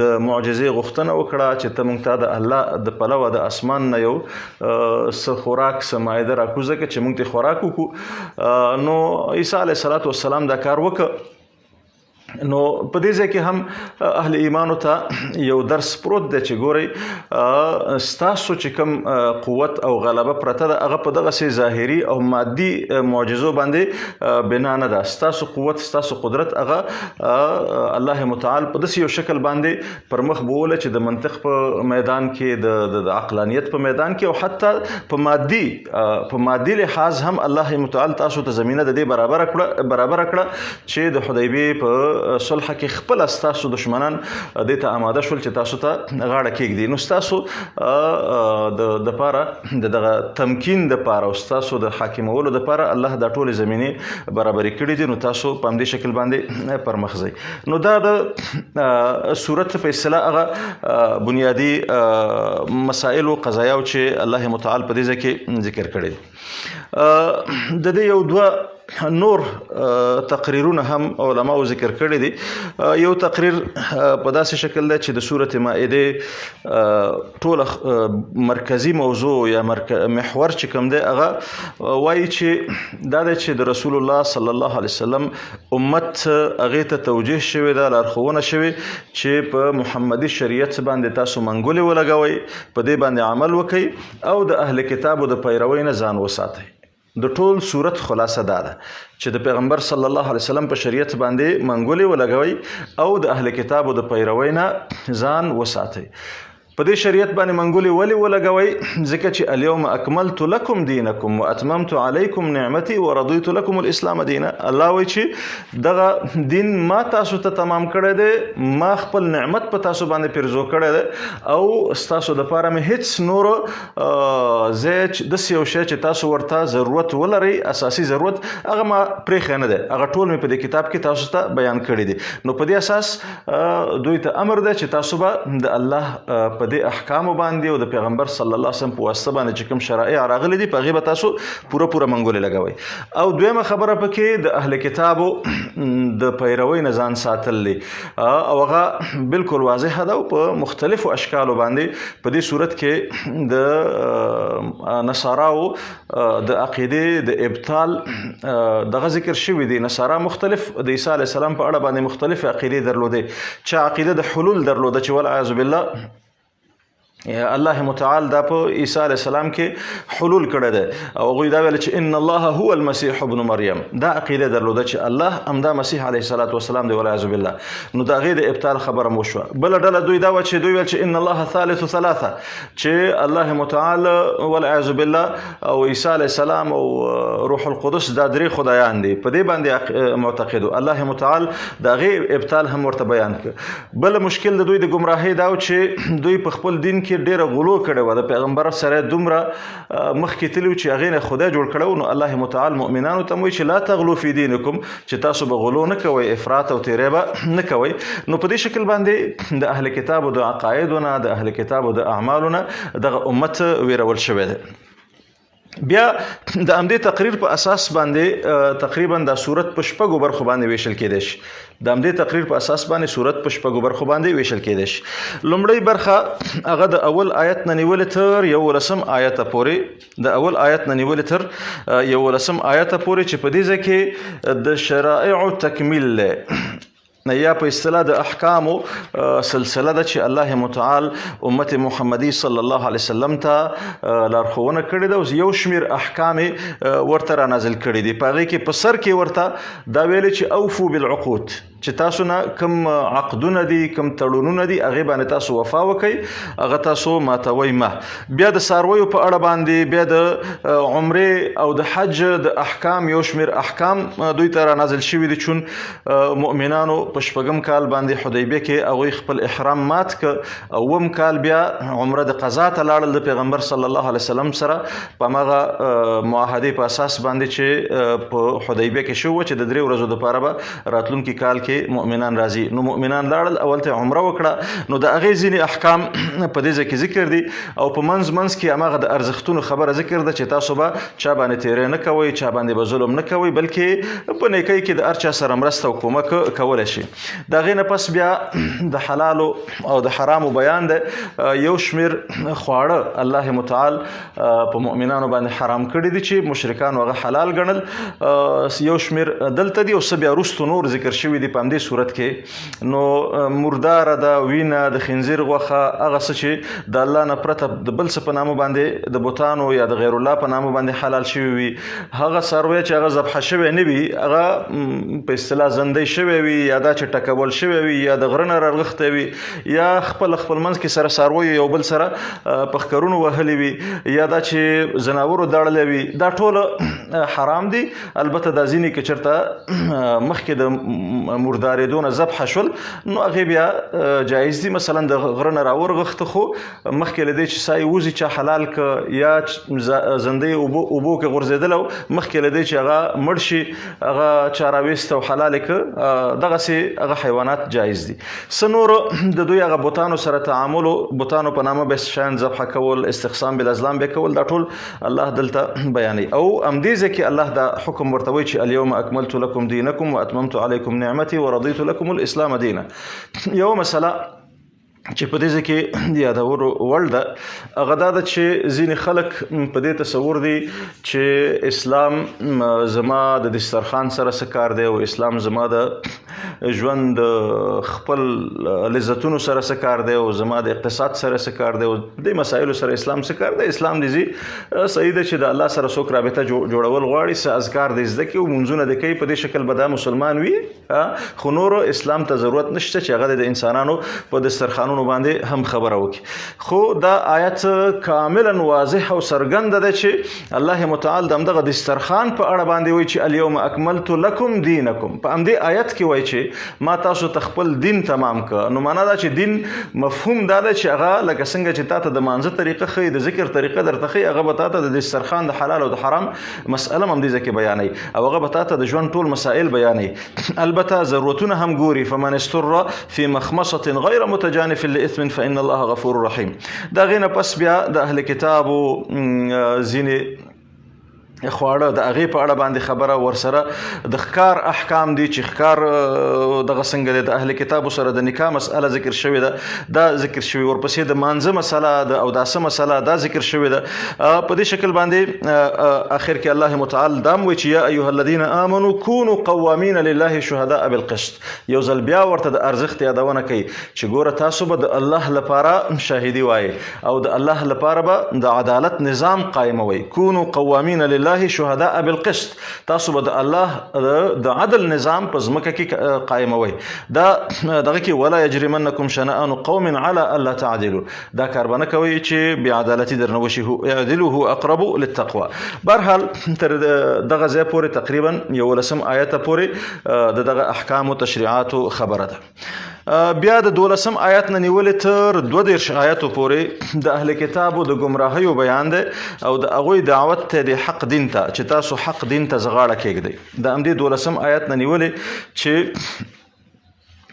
د معجزې غوښتنه وکړه چې ته موږ ته د الله د پلوه د اسمان نه یو څه خوراک څه مایده راکوزه کړه چې موږ ته خوراک وکړو. نو عیسی علیه الصلاة والسلام دا کار وکړه. نو په دې ځای کې هم اهل ایمانو ته یو درس پروت دی چې ګورئ ستاسو چې کوم قوت او غلبه پرته ده هغه په دغسې ظاهري او مادي معجزو باندې بنا نه ده. ستاسو قوت ستاسو قدرت هغه الله متعال په داسې یو شکل باندې پر مخ بوله چې د منطق په میدان کې د عقلانیت په میدان کې او حتی په مادي لحاظ هم الله متعال تاسو ته زمینه د دې برابره کړه چې د حدیبیې په صلح کې خپل ستاسو دشمنان دې ته آماده شول چې تاسو ته غاړه کېږدي. نو ستاسو د پاره دغه تمکین د پاره او ستاسو د حاکمولو د پاره الله دا ټولې زمینې برابرې کړي دي. نو تاسو په همدې شکل باندې پر مخ ځئ. نو دا د صورت په اصطلاح هغه بنیادي مسائل او قضایاو چې الله متعال په دې ځای کې ذکر کړي دي. د دې یو 2 نور تقریرونه هم علماء ذکر کړي دي. یو تقریر په داسې شکل دی چې د سورة مائده ټوله مرکزی موضوع یا محور چې کوم دی هغه وایي چې دا دی چې د رسول الله صلی الله علیه وسلم امت هغې ته توجیه شوې ده، لارښوونه شوې چې په محمدي شریعت باندې تاسو منګولې ولګوئ، په دې باندې عمل وکئ او د اهل کتابو د پیروۍ نه ځان وساتئ. د ټول صورت خلاصه دا ده چې د پیغمبر صلی الله علیه وسلم په شریعت باندې منګولې ولګوئ او د اهل کتابو د پیروۍ نه ځان وساتئ. په دې شریعت باندې منګولې ولې ولګوئ؟ ځکه چې اليوم اکملت لکم دینکم واتممت علیکم نعمتي ورضیت لکم الاسلام دینا. الله وایي چې دغه دین ما تاسو ته تمام کړی دی، ما خپل نعمت په تاسو باندې پیرزو کړی دی او ستاسو دپاره مې هیڅ نور داسې یو شی چې تاسو ورته ضرورت ولرئ، اساسي ضرورت، هغه ما پرېښی نه دی، هغه ټول مې په دې کتاب کې تاسو ته بیان کړي دي. نو په دې اساس دوی ته امر دی چې تاسو به د الله په دې احکامو باندې او د پیغمبر صلی الله علیه وسلم په واسطه باندې چې کوم شرایع راغلي دي په هغې به تاسو پوره منګولې لګوئ. او دویمه خبره پکې د اهل کتابو د پیروۍ نه ځان ساتل دي او هغه بالکل واضحه ده او په مختلفو اشکالو باندې په دې صورت کې د نصاراو د عقیدې د ابطال دغه ذکر شوي دي. نصارا مختلف د عیسی علیه السلام په اړه باندې مختلف عقیدې درلودې. چا عقیده د حلول درلوده چې والعیاذ بالله الله متعال دا په عیسی علیه السلام کې حلول کړی دی او هغوی دا ویل چې ان الله هو المسیح ابن مریم. دا عقیده درلوده چې الله همدا مسیح علیه السلام دی والعیاذ بالله. نو د هغې د ابطال خبره مو شوه. بله ډله دوی دا وه چې دوی ویل چې ان الله ثالث ثلاثه، چې الله متعال والعیاذ بالله او عیسی علیه السلام او روح القدس دا درې خدایان دي. په دې باندې معتقد الله متعال د هغې ابطال هم ورته بیان کړ. بل مشکل د دوی د ګمراهۍ دا و چې دوی په خپل دین کې ډیره غلو کړې وه. د پیغمبر سره دومره مخکې تلي و چې هغې نه خدای جوړ کړی و. نو الله متعال مؤمنانو ته وایي چې لا تغلو فی دینکم، چې تاسو به غلو نه کوئ، افراط او تیری به نه کوئ. نو په دې شکل باندې د اهل کتابو د عقایدو نه، د اهل کتابو د اعمالو نه دغه امت ویرول شوی دی. بیا د همدې تقریر په اساس باندې تقریبا دا صورت په شپږو برخو باندې ویشل کېدی شي. د همدې تقریر په اساس باندې صورت په شپږو برخو باندې ویشل کېدی شي. لومړۍ برخه هغه د اول آیت نه نیولې تر 11 آیته پورې، د اول آیت نه نیولې تر 11 آیته پورې، چې په دې ځای کې د شرائع تکمیل دی یا په اصطلاح د احکامو سلسله ده چې الله متعال امت محمدي صلی الله علیه وسلم ته لارښوونه کړې ده او یو شمیر احکام ورته را نازل کړي دي. په هغې کې په سر کې ورته دا ویلي چې اوفو بالعقود، چې تاسو نه کوم عقدونه دي، کوم تړونونه دي، هغې باندې تاسو وفا وکئ، هغه تاسو ماتوئ مه. بیا د څارویو په اړه باندې، بیا د عمرې او د حج د احکام یو شمیر احکام دوی ته را نازل شوي دي. چون مؤمنانو په شپږم کال باندې حدیبیه کې هغوی خپل احرام مات که، اوم کال بیا عمره د قضا ته لاړل د پیغمبر صلی الله علیه وسلم سره په هماغه معاهدې په اساس باندې چې په حدیبیه کې شو چې د 3 ورځو دپاره به راتلونکي کال کې مؤمنان راځي. نو مؤمنان لاړل، اول ته عمره وکړه. نو د هغې ځینې احکام په دې ځای کې ذکر دي او په منځ کې هماغه د ارزښتونو خبره ذکر ده چې تاسو به چا باندې تیری نه کوئ، چا باندې به ظلم نه کوئ، بلکې په نیکۍ کې د هر چا سره مرسته او کومک کولی شي. د هغې نه پس بیا د حلالو او د حرامو بیان ده. یو شمیر خواړه الله متعال په مؤمنانو باندې حرام کړي دي چې مشرکانو هغه حلال ګڼل. یو شمیر دلته دي او څه بیا وروستو نور ذکر شوي دي په همدې صورت کې. نو مرداره ده، وینه، د خنزیر غوښه، هغه څه چې د الله نه پرته د بل څه په نامه باندې د بوتانو یا د غیر الله په نامه باندې حلال شوي وي، هغه څاروی چې هغه ذبحه شوی نه وي، هغه په اصطلاح زندۍ شوی وي، یا دا چې ټکول شوی وي، یا د غره نه راغښتی وي، یا خپل منځ کې سره څارویو یو بل سره په ښکرونو وهلي وي، یا دا چې ځناورو دړلی وي، دا ټول حرام دي. البته دا ځینې که چېرته مخکې د مردارېدو نه ذبحه شول نو هغې بیا جایز دي. مثلا د غره نه راورغښته خو مخکې له دې چې ساه یې وځي چا حلال که، یا زندۍ اوبو کې غورځېدلی او مخکې له دې چې هغه مړ شي هغه چا راویست او حلال یې که، دغسې هغه حیوانات جایز دي. څه نور د دوی هغه بوتانو سره تعامل، بوتانو په نامه به شیان ذبحه کول، استقسام بالازلام به کول، دا ټول الله دلته بیانوي. او همدې ځای کې الله دا حکم ورته وایي چې الیوم اکملت لکم دینکم واتممت علیکم نعمتي ورضیت لکم الاسلام دینا. یو مسله چې په دې ځای کې یادولو وړ ده هغه دا ده چې ځینې خلک په دې تصور دي چې اسلام زما د دسترخوان سره څه کار دی او اسلام زما د ژوند خپل لذتونو سره څه کار دی او زما د اقتصاد سره څه کار دی او دې مسایلو سره اسلام څه کار دی. اسلام دې صحیح ده چې د الله سره څوک رابطه جوړول غواړي، څه اذکار دې زده کړي او مونځونه دې کوي، په دې شکل به دا مسلمان وي. خو نورو اسلام ته ضرورت نشته چې هغه د انسانانو په دسترخوانونو باندې هم خبره وکړي. خو دا آیت کاملا واضح او څرګنده ده چې الله متعال د همدغه دسترخوان په اړه باندې وایي چې الیوم اکملت لکم دینکم. په همدې آیت کې وایي چې ما تاسو ته خپل دین تمام که. نو معنا دا چې دین مفهوم دا ده چې هغه لکه څنګه چې تا ته د مانځه طریقه ښیي، د ذکر طریقه درته ښیي، هغه به تا ته د دسترخوان د حلال او د حرام مسأله هم همدې ځای کې بیانوي او هغه به تا ته د ژوند ټول مسائل بیانوي. البته ضرورتونه هم ګوري. فمن استر فی مخمصة غیر متجانف مختلف لإثم فإن الله غفور رحيم. دا غینه پس بیا د اهل کتابو ځینې خواړه د هغې په اړه باندې خبره ورسره د ښکار احکام دي چې ښکار دغه څنګه دی د اهل کتابو سره د نکاح مسأله ذکر شوې ده دا ذکر شوې ورپسې د مانځه مسله د اوداسه مسله دا ذکر شوې ده په دې شکل باندې اخر کې الله متعال دام وایي چې یا ایها الذین آمنوا کونوا قوامین لله شهداء بالقسط یو ځل بیا ورته د ارزښت یادونه کوي چې ګوره تاسو به د الله لپاره شاهدي وایي او د الله لپاره به د عدالت نظام قائموي. کونوا قوامین لله شهداء بالقسط تاسو به د الله د عدل نظام په ځمکه کې قائموي. دا دغه کې ولا یجرمنکم شنآن قوم على الا تعدلوا دا کار به نه کوئ چې بې عدالتي درنه وشي اعدلوا هو اقرب للتقوى. برحال تر دغه ځای پورې تقریبا 11 آیته پورې د دغه احکام او تشریعاتو خبره ده. بیا د 12 آیات نه نیولې تر 22 آیاتو پورې د اهل کتابو د ګمراهیو بیان دی او د هغوی دعوت ته د حق دین ته چې تاسو حق دین ته زغاړه کېږدئ. د همدې 12 آیات نه نیولې چې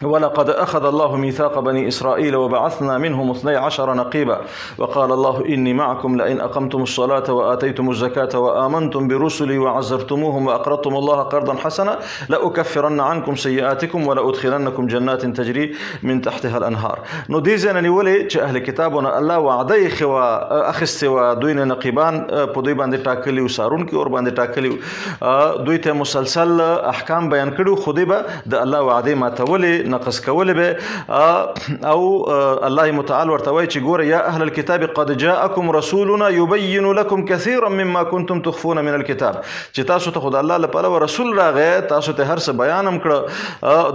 ولقد أخذ الله ميثاق بني إسرائيل وبعثنا منهم 12 نقيبا وقال الله إني معكم لئن أقمتم الصلاة وآتيتم الزكاة وآمنتم برسلي وعزرتموهم وأقرضتم الله قرضا حسنا لأكفرن عنكم سيئاتكم ولأدخلنكم جنات تجري من تحتها الأنهار. نو دې ځای نه نیولې چې اهل کتابونه الله وعده یې اخیستې وه دوی نه نقیبان په دوی باندې ټاکلي وو څارونکي ور باندې ټاکلي وو دوی ته مسلسل احکام بیان کړي خو دوی به د الله وعدې ماتولې نقص کول به او الله متعال ورته وایي چې ګوره یا اهل الكتاب قد جاءكم رسولنا يبين لكم كثيرا مما كنتم تخفون من الكتاب چې تاسو ته خدای الله لپاره رسول راغی تاسو ته هر څه بیان هم کړه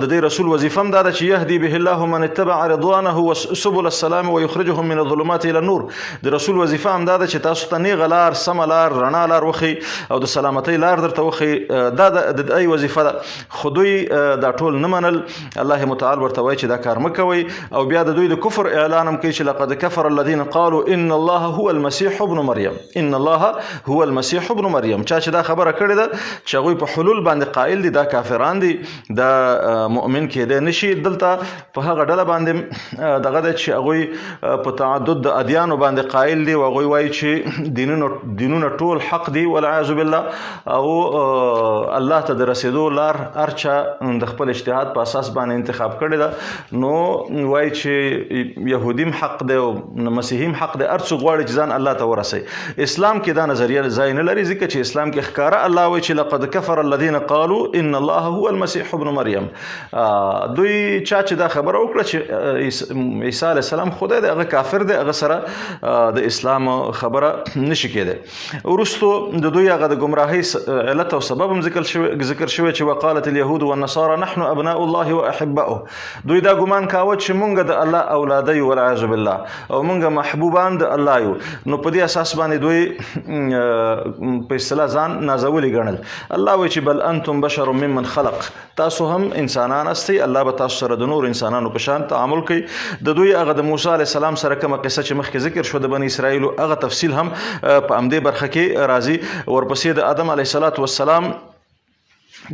د دې رسول وظیفه هم دا ده چې يهدي به الله من اتبع رضوانه وسبل السلام ويخرجهم من الظلمات الى النور. د رسول وظیفه هم دا ده چې تاسو ته نیغه لار سمه لار رڼا لار وخی او د سلامتۍ لار درته وخی دا د ای وظیفه ده. خو دوی دا ټول نه منل. الله متعال ورته وایي چې دا کار مه کوئ او بیا د دوی د کفر اعلان هم کوي چې لقد كفر الذين قالوا ان الله هو المسيح ابن مريم ان الله هو المسيح ابن مريم. چا چې دا خبره کړې ده چې هغوی په حلول باندې قائل دي دا کافران دي دا مؤمن کېدی نشي. دلته په هغه ډله باندې دغه ده چې هغوی په تعدد د ادیانو باندې قائل دي او هغوی وایي چې دینونه ټول حق دي والعیاذ بالله او الله ته د رسېدو لار هر چا د خپل اجتهاد په اساس باندې انتخاب کړی ده. نو وایي چې يهودیم حق دی او مسیحیم حق دی هر څوک غواړي چې ځان الله ته ورسوي. اسلام کې دا نظریه ځای نه لري ځکه چې اسلام کې ښکاره الله وایي چې لقد كفر الذين قالوا ان الله هو المسيح ابن مريم. دوی چا چې دا خبره وکړه چې عیسی علیه السلام خدای دی هغه کافر دی هغه سره د اسلام خبره نشي کېدی. وروستو د دوی هغه د ګمراهۍ علت او سبب هم ذکر شوی چې وقالت اليهود والنصارى نحن ابناء الله واحباؤه. دوی دا ګمان کاوه چې مونږ د الله اولاد یو والعیاذ بالله او مونږ محبوبان د الله یو. نو په دې اساس باندې دوی په اصطلاح ځان نازولی ګڼل. الله وایي چې بل انتم بشر ممن خلق تاسو هم انسانان استئ الله به تاسو سره د نور انسانانو په شان تعامل کوي. د دوی هغه د موسی علیه السلام سره کومه قصه چې مخکې ذکر شو د بني اسرائیلو هغه تفصیل هم په همدې برخه کې راځي. ورپسې د آدم علیه السلام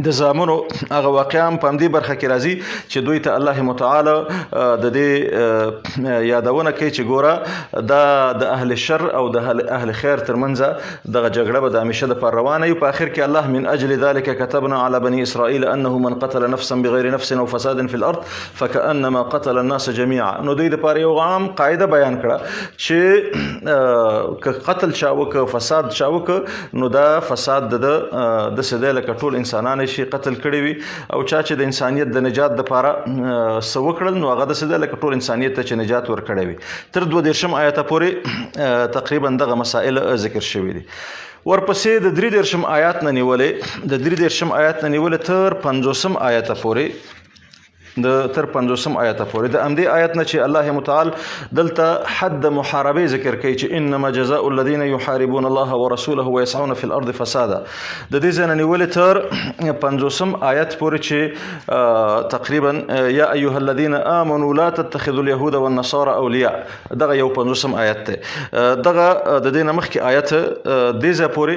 د زامنو هغه واقعا په همدې برخه کې راځي چې دوی ته الله متعال د دې یادونه کوي چې ګوره دا د اهل شر او د اهل خیر ترمنځ دغه جګړه به د همیشه دپاره روانه وي. په آخر کې الله من اجل ذلك كتبنا على بني اسرائيل انه من قتل نفسا بغیر نفس او فساد في الارض فكانما قتل الناس جميعا. نو دوی دپاره یو عام قاعده بیان کړه چې که قتل چا وکړه فساد چا وکړه نو دا فساد د داسې دی لکه ټول انسانان شي قتل کړي وي او چا چې د انسانیت د نجات دپاره څه وکړل نو هغه داسې دی لکه ټول انسانیت ته چې نجات ورکړی وي. تر 22 آیته پورې تقریبا دغه مسائل ذکر شوي دي. ورپسې د 23 آیات نه نیولې تر 50 آیته پورې تر 50 آیته پورې د همدې آیت نه چې الله متعال دلته حد محاربې ذکر کوي چې انما جزاء الذين يحاربون الله ورسوله ويسعون في الارض فسادا. د دې ځای نه نیولې تر 50 آیت پورې چې تقریبا یا ایها الذين آمنوا لا تتخذوا اليهود والنصارى اولياء دغه یو 50 آیت دی. دغه د دې نه مخکې آیت دې ځای پورې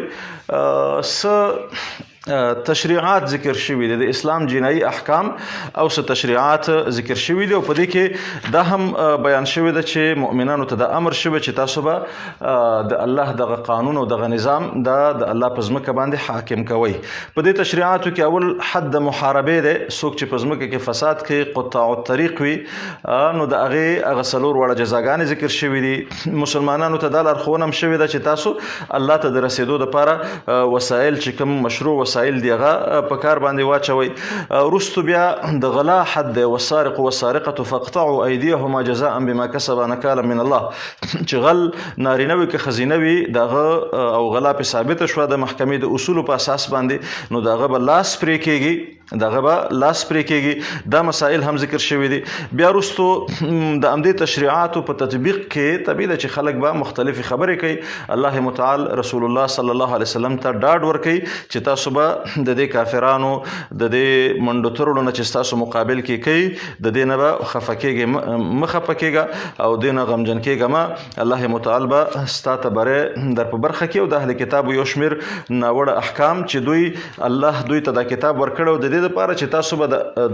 تشریعات ذکر شوي دي، د اسلام جنایي احکام او څه تشریعات ذکر شوي دي، او په دې کې دا هم بیان شوی ده چې مؤمنانو ته د امر شوی چې تاسو به د الله دغه قانون او دغه نظام د الله په ځمکه باندې حاکم کوئ. په دې تشریعاتو کې اول حد د محاربې دی. څوک چې په ځمکه کې فساد کوي، قطاع الطریق وي، نو د هغې څلور واړه جزاګانې ذکر شوي دي. مسلمانانو ته دا لارښوونه هم شوې ده چې تاسو الله ته د رسېدو دپاره وسایل چې کوم مشروع وسایل دی هغه په کار باندې واچوي. وروستو بیا د غلا حد دی، والسارق والسارقة فاقطعوا أيديهما جزاء بما کسبا نکالا من الله. چې غل نارینه وي که ښځینه وي دغه او غلا پې ثابته شوه د محکمې د اصولو په اساس باندې، نو د هغه به لاس پرې کېږي. دا مسائل هم ذکر شوي دي. بیا وروستو د همدې تشریعاتو په تطبیق کې طبیعي ده چې خلک به مختلفې خبرې کوي. الله متعال رسول الله صلی الله علیه وسلم ته ډاډ ورکوي چې تاسو به د دې کافرانو د دې منډو ترړو نه چې ستاسو مقابل کې کوي د دې نه به خفه کېږئ، مه خفه کېږه او دې نه غمجن کېږه مه. الله متعال به ستا ته بری در په برخه کې. او د اهل کتابو یو شمېر ناوړه احکام چې الله دوی ته دا کتاب ورکړی او د دې دپاره چې تاسو به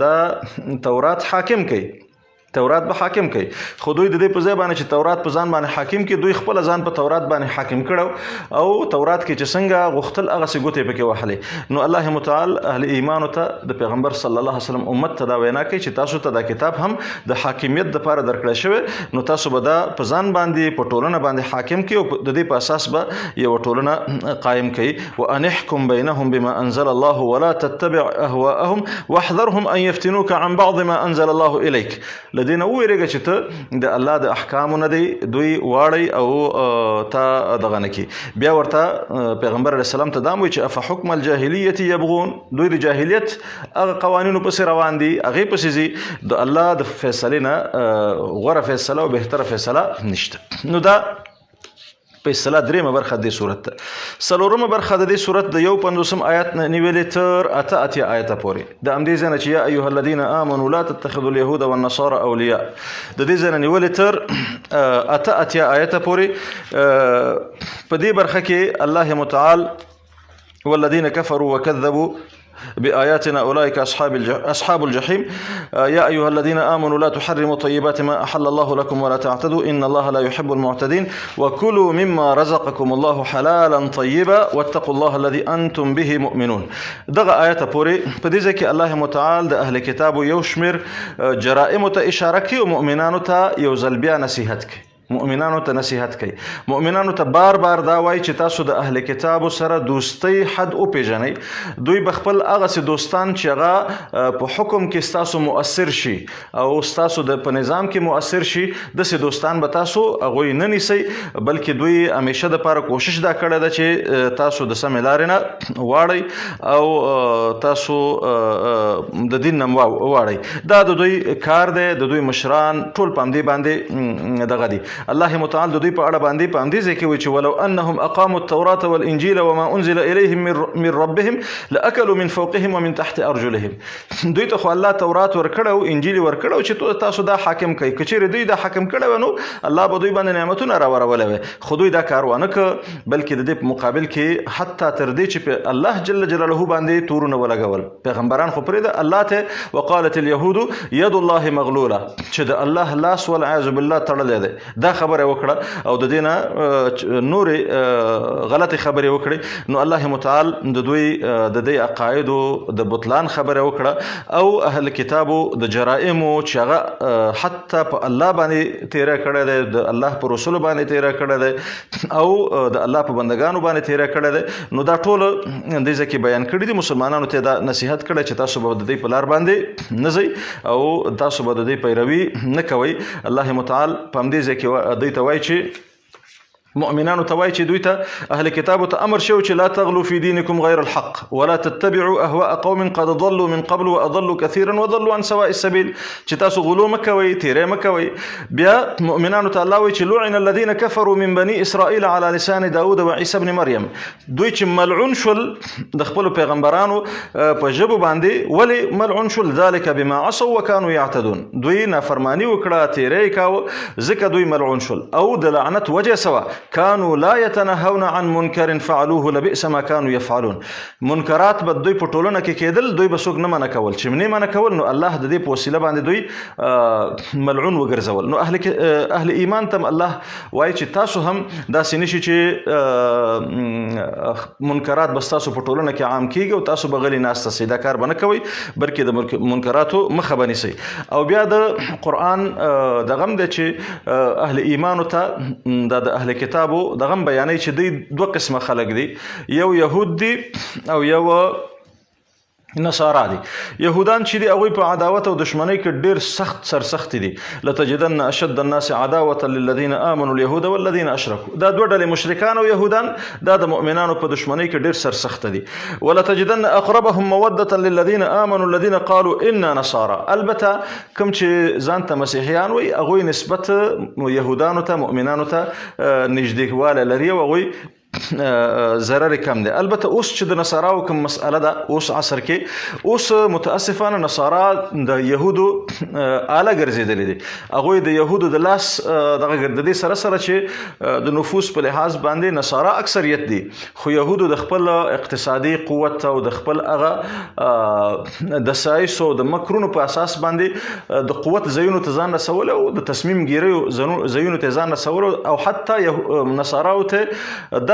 دا تورات حاکم کوي، تورات به حاکم کوي. خو دوی د دې په ځای باندې چې تورات په ځان باندې حاکم کړي، دوی خپله ځان په تورات باندې حاکم کړو او تورات کې چې څنګه غوښتل هغسې ګوتې پکې وهلې. نو الله متعال اهل ایمانو ته د پیغمبر صلی الله علیه وسلم امت ته دا وینا کوي چې تاسو ته دا کتاب هم د حاکمیت دپاره درکړی شوی، نو تاسو به دا په ځان باندې په ټولنه باندې حاکم کړي او د دې په اساس به یوه ټولنه قایم کړي. وان احکم بینهم بما انزل الله ولا تتبع اهواءهم واحذرهم ان يفتنوك عن بعض ما انزل الله اليك. لدې نه وویرېږه چې ته د الله د احکامو نه دی دوی واړئ او تا دغه نه کړي. بیا ورته پیغمبر علیه السلام ته دا هم وایي چې افحکم الجاهلیت یبغون، دوی د جاهلیت هغه قوانینو پسې روان دي، هغې پسې ځي، د الله د فیصلې نه غوره فیصله او بهتره فیصله نشته. نو دا په اصطلاح درېیمه برخه د دې صورت ده. څلورمه برخه د دې صورت د 51 آیت نه نیولې تر 88 آیته پورې. د همدې ځای نه چې یا ایها الذین آمنوا لا تتخذوا اليهود والنصارى اولیاء، د دې ځای نه نیولې تر 88 آیته پورې. په دې برخه کې الله متعال والذین کفروا وکذبوا بآياتنا أولئك أصحاب الجحيم يا أيها الذين آمنوا لا تحرموا طيبات ما أحل الله لكم ولا تعتدوا إن الله لا يحب المعتدين وكلوا مما رزقكم الله حلالا طيبا واتقوا الله الذي أنتم به مؤمنون. دغه آیت پورې په دې ځای کې الله متعال د اهل کتابو یو شمېر جرائمو ته اشاره کوي او مؤمنانو ته یو ځل بیا نصیحت کوي. مؤمنانو ته نصیحت کوي، مؤمنانو ته بار بار دا وایي چې تاسو د اهل کتابو سره دوستۍ حد وپېژنئ. دوی به خپل هغسې دوستان چې هغه په حکم کې ستاسو مؤثر شي او ستاسو په نظام کې مؤثر شي، داسې دوستان به تاسو هغوی نه نیسئ، بلکې دوی همیشه دپاره کوشش دا کړې ده چې تاسو د سمې لارې نه واړئ او تاسو د دین نه واړئ. دا د دوی کار دی، د دوی مشران ټول په همدې باندې دغه دي. الله متعال د دوی په اړه باندې په همدې ځای کې وایي چې ولو انهم اقاموا التوراة والانجیل وما انزل الیهم من ربهم لاکلوا من فوقهم ومن تحت ارجلهم. دوی ته خو الله تورات ورکړی او انجیل ورکړی او چې تاسو دا حاکم کوي. که چیرې دوی دا حاکم کړی وی نو الله به دوی باندې نعمتونه راورولی وی، خو دوی دا کار ونه که، بلکې د دې په مقابل کې حتی تر دې چې په الله جل جلاله باندې تورونه ولګول. پیغمبران خو پرېږده، الله ته وقالت اليهود ید الله مغلوله، چې د الله لاس والعیاذ بالله تړلی دی. دا خبره وکړه او د دې نه نورې غلطې خبرې وکړې. نو الله متعال د دوی د دې عقایدو د بطلان خبره وکړه او اهل کتابو د جرائمو چې هغه حتی په الله باندې تیره کړی دی، د الله په رسولو باندې تیره کړی دی او د الله په بندګانو باندې تیره کړی دی. نو دا ټول دې ځای کې بیان کړي دي. مسلمانانو ته دا نصیحت کړی چې تاسو به د دې په لار باندې نه ځئ او تاسو به د دې پیروي نه کوئ. الله متعال په همدې ځای کې دوی ته وایي چې مؤمنانو ته وایي چې دوی ته اهل کتابو ته امر شوی چې لا تغلو فی دینکم غیر الحق ولا تتبعوا اهواء قوم قد ضلوا من قبل واضلوا كثيرا وضلوا عن سواء السبيل، چې تاسو غلو مکوئ، تیرې مکوئ. بیا مؤمنانو ته الله وایي چې لعن الذين كفروا من بني اسرائيل على لسان داود وعيسى ابن مريم. دوی چې ملعون شول د خپل پیغمبرانو په ژبو باندې، ولی ملعون شول؟ ذلك بما عصوا وكانوا يعتدون. دوی نافرمانی وکړه، تیرې کاوه، ځکه دوی ملعون شول. او د لعنت وجه سوا كانوا لا يتناهون عن منکر فعلوه لبئس ما كانوا يفعلون. منکرات به دوی په ټولنه کې کېدل، دوی به څوک نه منع کول، چې نه منع کول نو الله د دې په وسیله باندې دوی ملعون وګرځول. نو اهل ایمان تم الله وایي چې تاسو هم داسې نشي چې منکرات بس تاسو په ټولنه کې عام کیږي او تاسو به غلي ناسته سي، دا کار به نه کوئ، بلکې د منکراتو مخه به نیسئ. او بیا د قرآن دغه هم دی چې اهل ایمانو ته دا د اهل کتابو دغه هم بیانوي چې دوی دوه قسمه خلک دي، یو یهود دي او یو نصارا دي. یهودان چې دي هغوی په عداوت او دشمنۍ کې ډېر سخت سرسخت دي. لتجدن اشد الناس عداوة للذین آمنوا اليهود والذین اشرکوا. دا دوه ډلې مشرکان او یهودان دا د مؤمنانو په دشمنۍ کې ډېر سرسخت دي. ولتجدن اقربهم مودة للذین آمنوا الذین قالوا انا نصارى. البته کوم چې ځان ته مسیحیان وي هغوی نسبت یهودانو ته مؤمنانو ته نږدېوالی لري او هغوی ضرر کم دی. البته اوس چې د نصاراو کوم مسأله ده اوس عصر کې، اوس متاسفانه نصارا د یهودو آله ګرځېدلي دي. هغوی د یهودو د لاس دغه د دې سره سره چې د نفوس په لحاظ باندې نصارا اکثریت دي، خو یهودو د خپل اقتصادي قوت او د خپل هغه د سایسو د مکرونو په اساس باندې د قوت ځایونو ته ځان رسول او د تصمیم ګیریو ځایونو ته ځان رسول او حتی نصاراو ته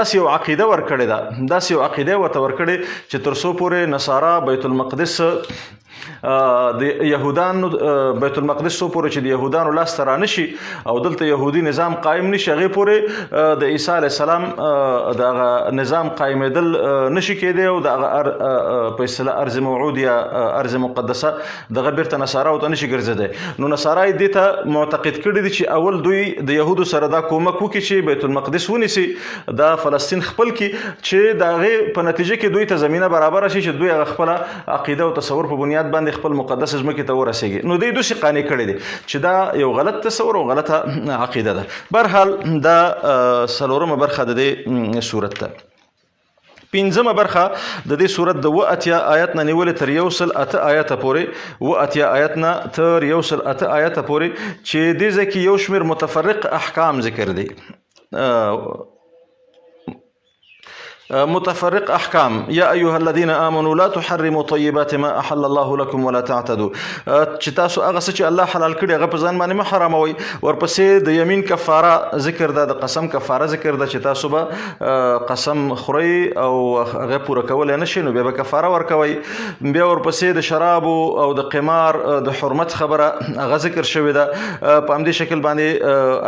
داسې یو عقیده ورکړې ده، داسې یو عقیده ورته ورکړې چې تر څو پورې نصارا بیت المقدس د یهودانو بیت المقدس څو پورې چې د یهودانو لاس ته رانشي او دلته یهودي نظام قایم نشي، هغې پورې د عیسی علیه السلام دغه نظام قایمېدل نشي کېدی او دغه په اصطلاح ارض موعود یا ارض مقدسه دغه بیرته نصاراو ته نشي ګرځېدی. نو نصارا یې دې ته معتقد کړي دي چې اول دوی د یهودو سره دا کومک وکړي چې بیت المقدس ونیسي، دا فلسطین خپل کړي، چې د هغې په نتیجه کې دوی ته زمینه برابره شي چې دوی هغه خپله عقیده او تصور په بنیاد باندې خپل مقدس ځمکې ته ورسیږي. نو دوی دوسې قانع کړي دي چې دا یو غلط تصور او غلطه عقیده ده. برحال دا څلورمه برخه د دې صورت ده. پنځمه برخه د دې صورت د 80 آیت نه نیولې تر 108 آیت پورې، 80 آیت نه تر 108 آیت پورې چې دې ځکه یو شمېر متفرق احکام ذکر دي. متفرق احکام. یا ایها الذین آمنوا لا تحرموا طیبات ما احل الله لكم ولا تعتدوا. چې تاسو هغه څه چې الله حلال کړي هغه په ځان باندې مه حراموئ. ورپسې د یمین کفاره ذکر ده، د قسم کفاره ذکر ده چې تاسو به قسم خورئ او هغه پوره کولی نه شئ نو بیا به کفاره ورکوئ. بیا ورپسې د شرابو او د قمار د حرمت خبره هغه ذکر شوې ده. په همدې شکل باندې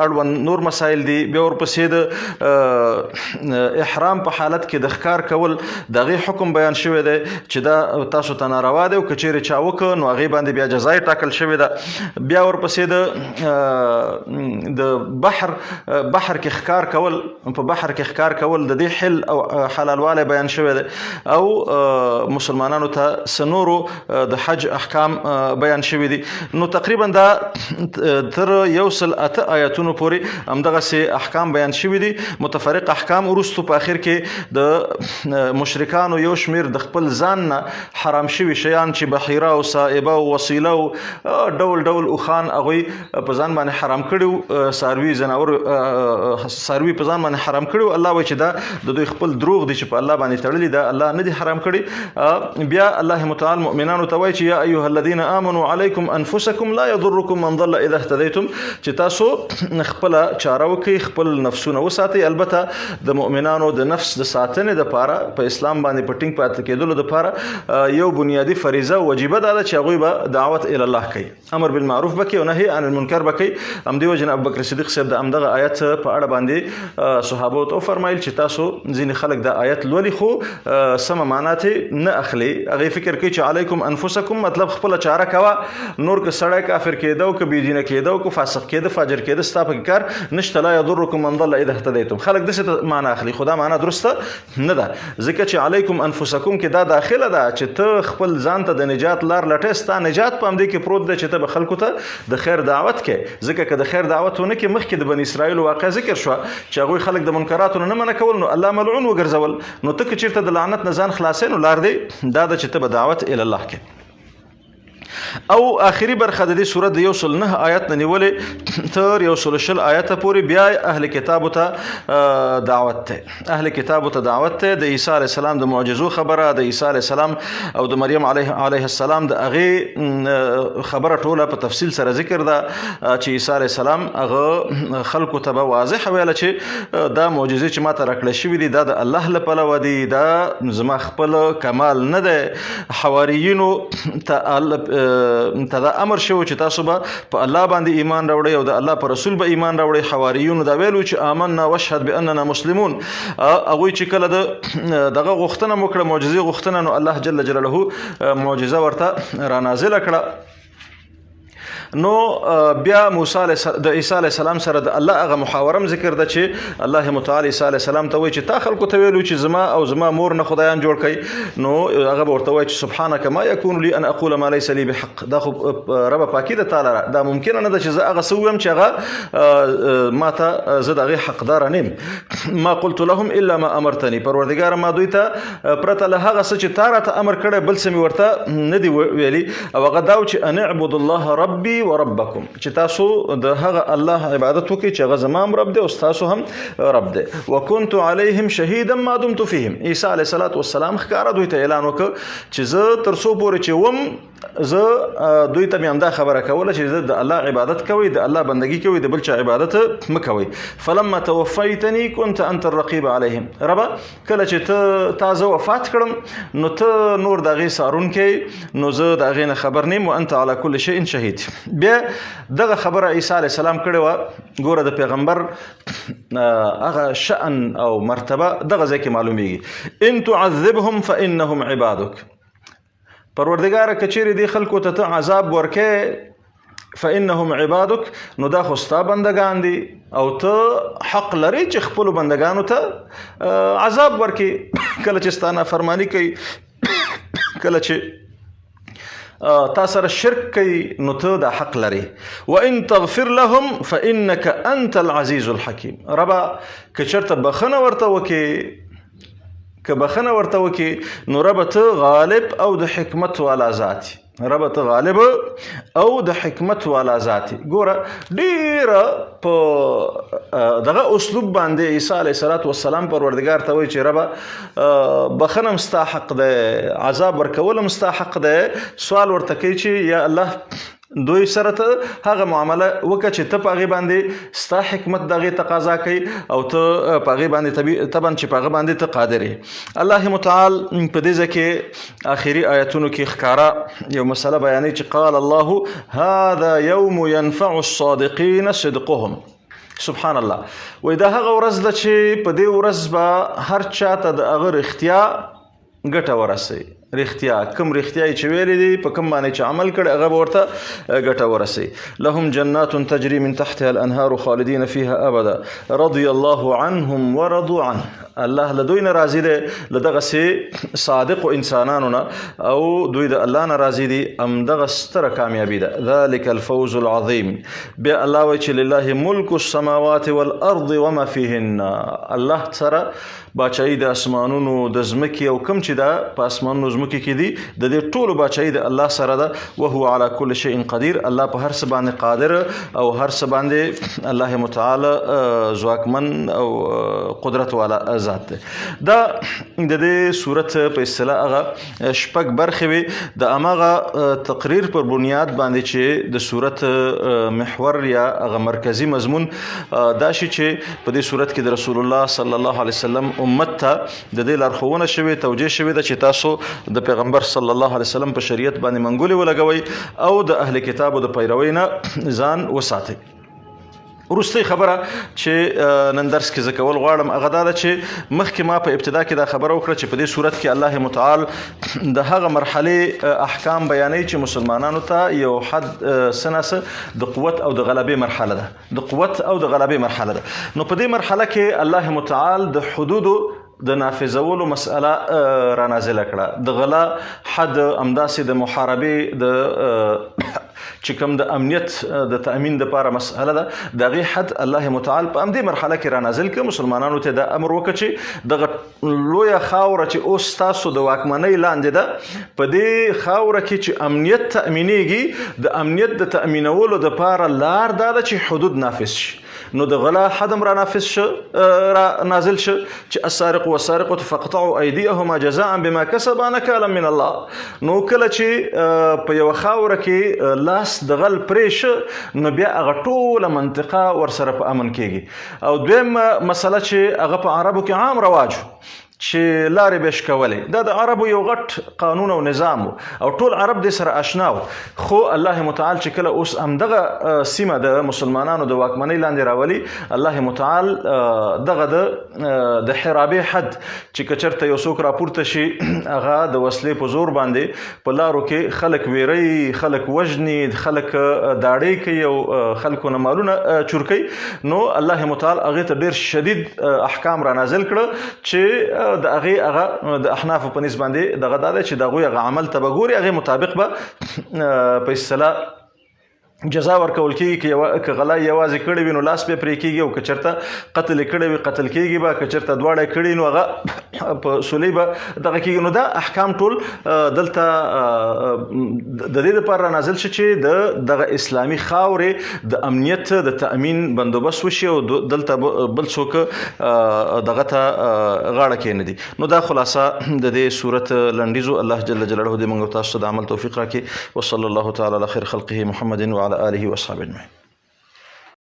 اړوند نور مسایل دي. بیا ورپسې د احرام په حالت کې د ښکار کول دغه حکم بیان شوی دی چې دا تاسو ته ناروا دی او که چیرې چا وکړ نو هغې باندې بیا جزا یې ټاکل شوې ده. بیا ورپسې د بحر کې ښکار کول، په بحر کې ښکار کول د دې حل او حلالوالی بیان شوی دی او مسلمانانو ته څه نورو د حج احکام بیان شوي دي. نو تقریبا دا تر 108 آیاتونو پورې همدغسې احکام بیان شوي دي، متفرق احکام. وروستو په آخر کې د مشرکانو یو شمیر د خپل ځان نه حرام شوي شیان چې بحیره او صائبه او وسیله او ډول ډول اوښان هغوی په ځان باندې حرام کړي، څاروي ځناور څاروي په ځان باندې حرام کړي. الله وایي چې دا د دوی خپل دروغ دي چې په الله باندې تړلي، دا الله نه دي حرام کړي. بیا الله متعال مؤمنانو ته وایي چې یا ایها الذین آمنوا علیکم انفسکم لا یضرکم من ضل اذا اهتدیتم، چې تاسو خپله چاره وکړئ، خپل نفسونه وساتئ. البته د مؤمنانو د نفس د ساتنې دپاره په اسلام باندې په ټینګ پاتې کېدلو دپاره یو بنیادي فریضه وجیبه دا ده چې هغوی به دعوت الی الله کوي، امر بالمعروف به کوي او نهي عن المنکر به کوي. همدې وجې نه ابوبکر صدیق صاحب د همدغه آیت په اړه باندې صحابو ته وفرمایل چې تاسو ځینې خلک دا آیت لولي خو سمه معنا ته نه اخلي، هغې فکر کوي چې علیکم انفسکم مطلب خپله چاره کوه، نور که سړی کافر کېده او که بېدینه کېده او که فاسق کېده فاجر کېده ستا پکې کار نشته. لا یضرکم من ضل اذا اهتدیتم. خلک داسې معنا اخلي، خو دا معنا درسته نه ده، ځکه چې علیکم انفسکم کې دا داخله ده چې ته خپل ځان ته د نجات لار لټې. ستا نجات په همدې کې پروت دی چې ته به خلکو ته د خیر دعوت کې، ځکه که د خیر دعوت ونه کې مخکې د بني اسرائیلو واقع ذکر شوه چې هغوی خلک د منکراتو نه منع کول نو الله ملعون وګرځول. نو ته که چېرته د لعنت نه ځان خلاصې نو لار دی دا ده چې ته به دعوت الی الله کې. او آخري برخه د دې سورت د 109 آیات نه نیولې تر 120 آیات پورې بیا اهل کتابو ته دعوت ته اهل کتابو ته دعوت ته د عیسی علیه السلام د معجزو خبره د عیسی علیه السلام او د مریم علیه السلام د هغې خبره ټوله په تفصیل سره ذکر ده چې عیسی علیه السلام هغه خلکو ته به واضح ویله چې دا معجزې چې ما ته راکړل شوي دي دا د الله له پلوه دي دا زما خپل کمال نه دی حواریینو ته دا امر شو چې تاسو به په الله باندې ایمان راوړئ او د الله په رسول به ایمان راوړئ حواریینو دا ویلو چې آمنا واشهد باننا مسلمون هغوی چې کله دغه غوښتنه مو کړه معجزې غوښتنه نو الله جل جلاله معجزه ورته رانازله کړه نو بیا موسی د عیسی علیه السلام سره د الله هغه محاورم ذکر ده چې الله متعال عیسی علیه السلام ته وایي چې تا خلکو ته ویلو چې زما او زما مور نه خدایان جوړ کړئ نو هغه به ورته وایي چې سبحانک ما یکون لی ان اقول ما لیس لی بحق دا خو رب پاکي ده تعالی دا ممکنه نه ده چې زه هغه څه ووایم چې هغه ما ته زه د هغې حقداره نه یم ما قلت لهم الا ما امرتني پروردګاره ما دوی ته پرته له هغه څه چې تا راته امر کړی بل څه مې ورته نه دي ویلي او هغه دا و چې ان اعبدوا الله ربي وربکم چې تاسو د هغه الله عبادت وکړئ چې هغه زما هم رب دی او ستاسو هم رب دی وکنت علیهم شهیدا ما دمت فیهم عیسی علیه السلام ښکاره دوی ته اعلان وکړ چې زه تر څو پورې چې وم زه دوی ته مې همدا خبره کوله چې زه د الله عبادت کوئ د الله بندګي کوئ د بل چا عبادت مه کوئ فلما توفیتنی كنت انت الرقیب علیهم ربه کله چې تا زه وفات کړم نو ته نور د هغې څارونکی نو زه د هغې نه خبر نه یم وانت علی کل شیء شهید بیا دغه خبره عیسی علیه السلام کړې وه ګوره د پیغمبر هغه شأن او مرتبه دغه ځای کې معلومیږي ان تعذبهم فانهم عبادک پروردګاره که چیرې دې خلکو ته عذاب ورکې فانهم عبادک نو دا خو ستا بندګان دي او ته حق لري چې خپلو بندګانو ته عذاب ورکې کله چې ستا نافرماني کوي کله چې تا سره شرک کوي نو ته دا حق لري وان تغفر لهم فانك انت العزیز الحکیم ربا که چېرته بخښنه ورته وکې که بخښنه ورته وکې نو ربه ته غالب او د حکمت والا ذات ربه ته غالب او د حکمت والا ذات ګوره ډیره په دغه اسلوب باندې عیسی علیه السلام پروردګار ته وایي چې ربه بخښنه هم ستا حق دی عذاب ورکول هم ستا حق دی سوال ورته کوي چې یا الله دوی سره ته هغه معامله وکړه چې ته په هغې باندې ستا حکمت د هغې تقاضا کوي او ته په هغې باندې طبعا چې په هغه باندې ته قادر یې الله متعال په دې ځای کې آخري آیتونو کې ښکاره یو مسله بیانوي چې قال الله هذا یوم ينفع الصادقین صدقهم سبحان الله وایي دا هغه ورځ ده چې په دې ورځ به هر چا ته د هغه رښتیا ګټه ورسوي رښتیا کوم رښتیا چې ویلي دي په کوم باندې چې عمل کړی هغه به ورته ګټه ورسوي لهم جنات تجري من تحتها الانهار خالدین فيها ابدا رضي الله عنهم ورضوا عنه الله له دوی نه راضي دی له دغسې صادقو انسانانو نه او دوی د الله نه راضي دي همدغه ستره کامیابي ده ذلك الفوز العظیم بیا الله وایي چې لله ملک السماوات والارض وما فيهن الله سره باچایي د اسمانونو د ځمکې او کوم چې ده په اسمانونو ځمکې کې دي د دې ټولو باچایي د الله سره ده وهو على كل شيء قدیر الله په هر څه باندې قادر او هر څه باندې الله متعال ځواکمن او قدرت والا ذات دی دا د دې صورت په اصطلاح هغه شپږ برخې وي د هماغه تقریر پر بنیاد باندې چې د صورت محور یا هغه مرکزي مضمون دا شي چې په دې صورت کې د رسول الله صلی الله علیه وسلم امت ته د دې لارښوونه شوې توجیه شوې ده چې تاسو د پیغمبر صلی الله علیه وسلم په شریعت باندې منګولې ولګوئ او د اهل کتابو د پیروۍ نه ځان وساتئ وروستۍ خبره چې نن درس کې زه کول غواړم هغه دا ده چې مخکې ما په ابتدا کې دا خبره وکړه چې په دې صورت کې الله متعال د هغه مرحلې احکام بیانوي چې مسلمانانو ته یو حد څه ناڅه د قوت او د غلبې مرحله ده د قوت او د غلبې مرحله ده نو په دې مرحله کې الله متعال د حدودو د نافذولو مسأله را نازله کړه د غلا حد همداسې د محاربې د چې کوم د امنیت د تأمین دپاره مسأله ده د هغې حد الله متعال په همدې مرحله کې را نازل کړه. مسلمانانو ته دا امر وکړه چې دغه لویه خاوره چې اوس تاسو د واکمنۍ لاندې ده په دې خاوره کې چې امنیت تأمینېږي د امنیت د تأمینولو دپاره لار دا ده چې حدود نافذ شي. نو د غلا حدم را نازل شه چې السارق والسارقة فاقطعوا أيديهما جزاء بما كسبا نكالا من الله. نو کله چې په یوه خاوره کې لاس د غل پرې شه نو بیا هغه ټوله منطقه ورسره په امن کېږي. او دویم مسله چې هغه په عربو کې عام رواج چې لارې به شکولې دا د عربو یو غټ قانون او نظام او ټول عرب دې سره اشنا و. خو الله متعال چې کله اوس همدغه سیمه د مسلمانانو د واکمنۍ لاندې راولي الله متعال دغه د حرابې حد چې که چېرته یو څوک راپورته شي هغه د وسلې په زور باندې په لارو کې خلک ویروي، خلک وژني، خلک داړې کوي او خلکو نه مالونه چور کوي. نو الله متعال هغې ته ډېر شدید احکام را نازل کړه چې د هغې هغه د احنافو په نسبت باندې دغه دا دی چې د هغوی هغه عمل ته به ګوري هغې مطابق به په اصطلاح جزا ورکول کېږي. که غلا یوازې کړې وي نو لاس به پرې کېږي او که چېرته قتل یې کړی وي قتل کېږي به، که چېرته دواړه یې کړي نو هغه په سولۍ به دغه کېږي. نو دا احکام ټول دلته د دې دپاره را نازل شي چې دغه اسلامي خاورې د امنیت د تأمین بندوبست وشي او دلته بل څوک دغه ته غاړه کېنږدي. نو دا خلاصه د دې صورت لنډیزو. الله جل جلاله دې موږ تاسو ته د عمل توفیق راکړي. وصلی الله تعالی علی خیر خلقه محمد وعلى آله وصحبه أجمعين.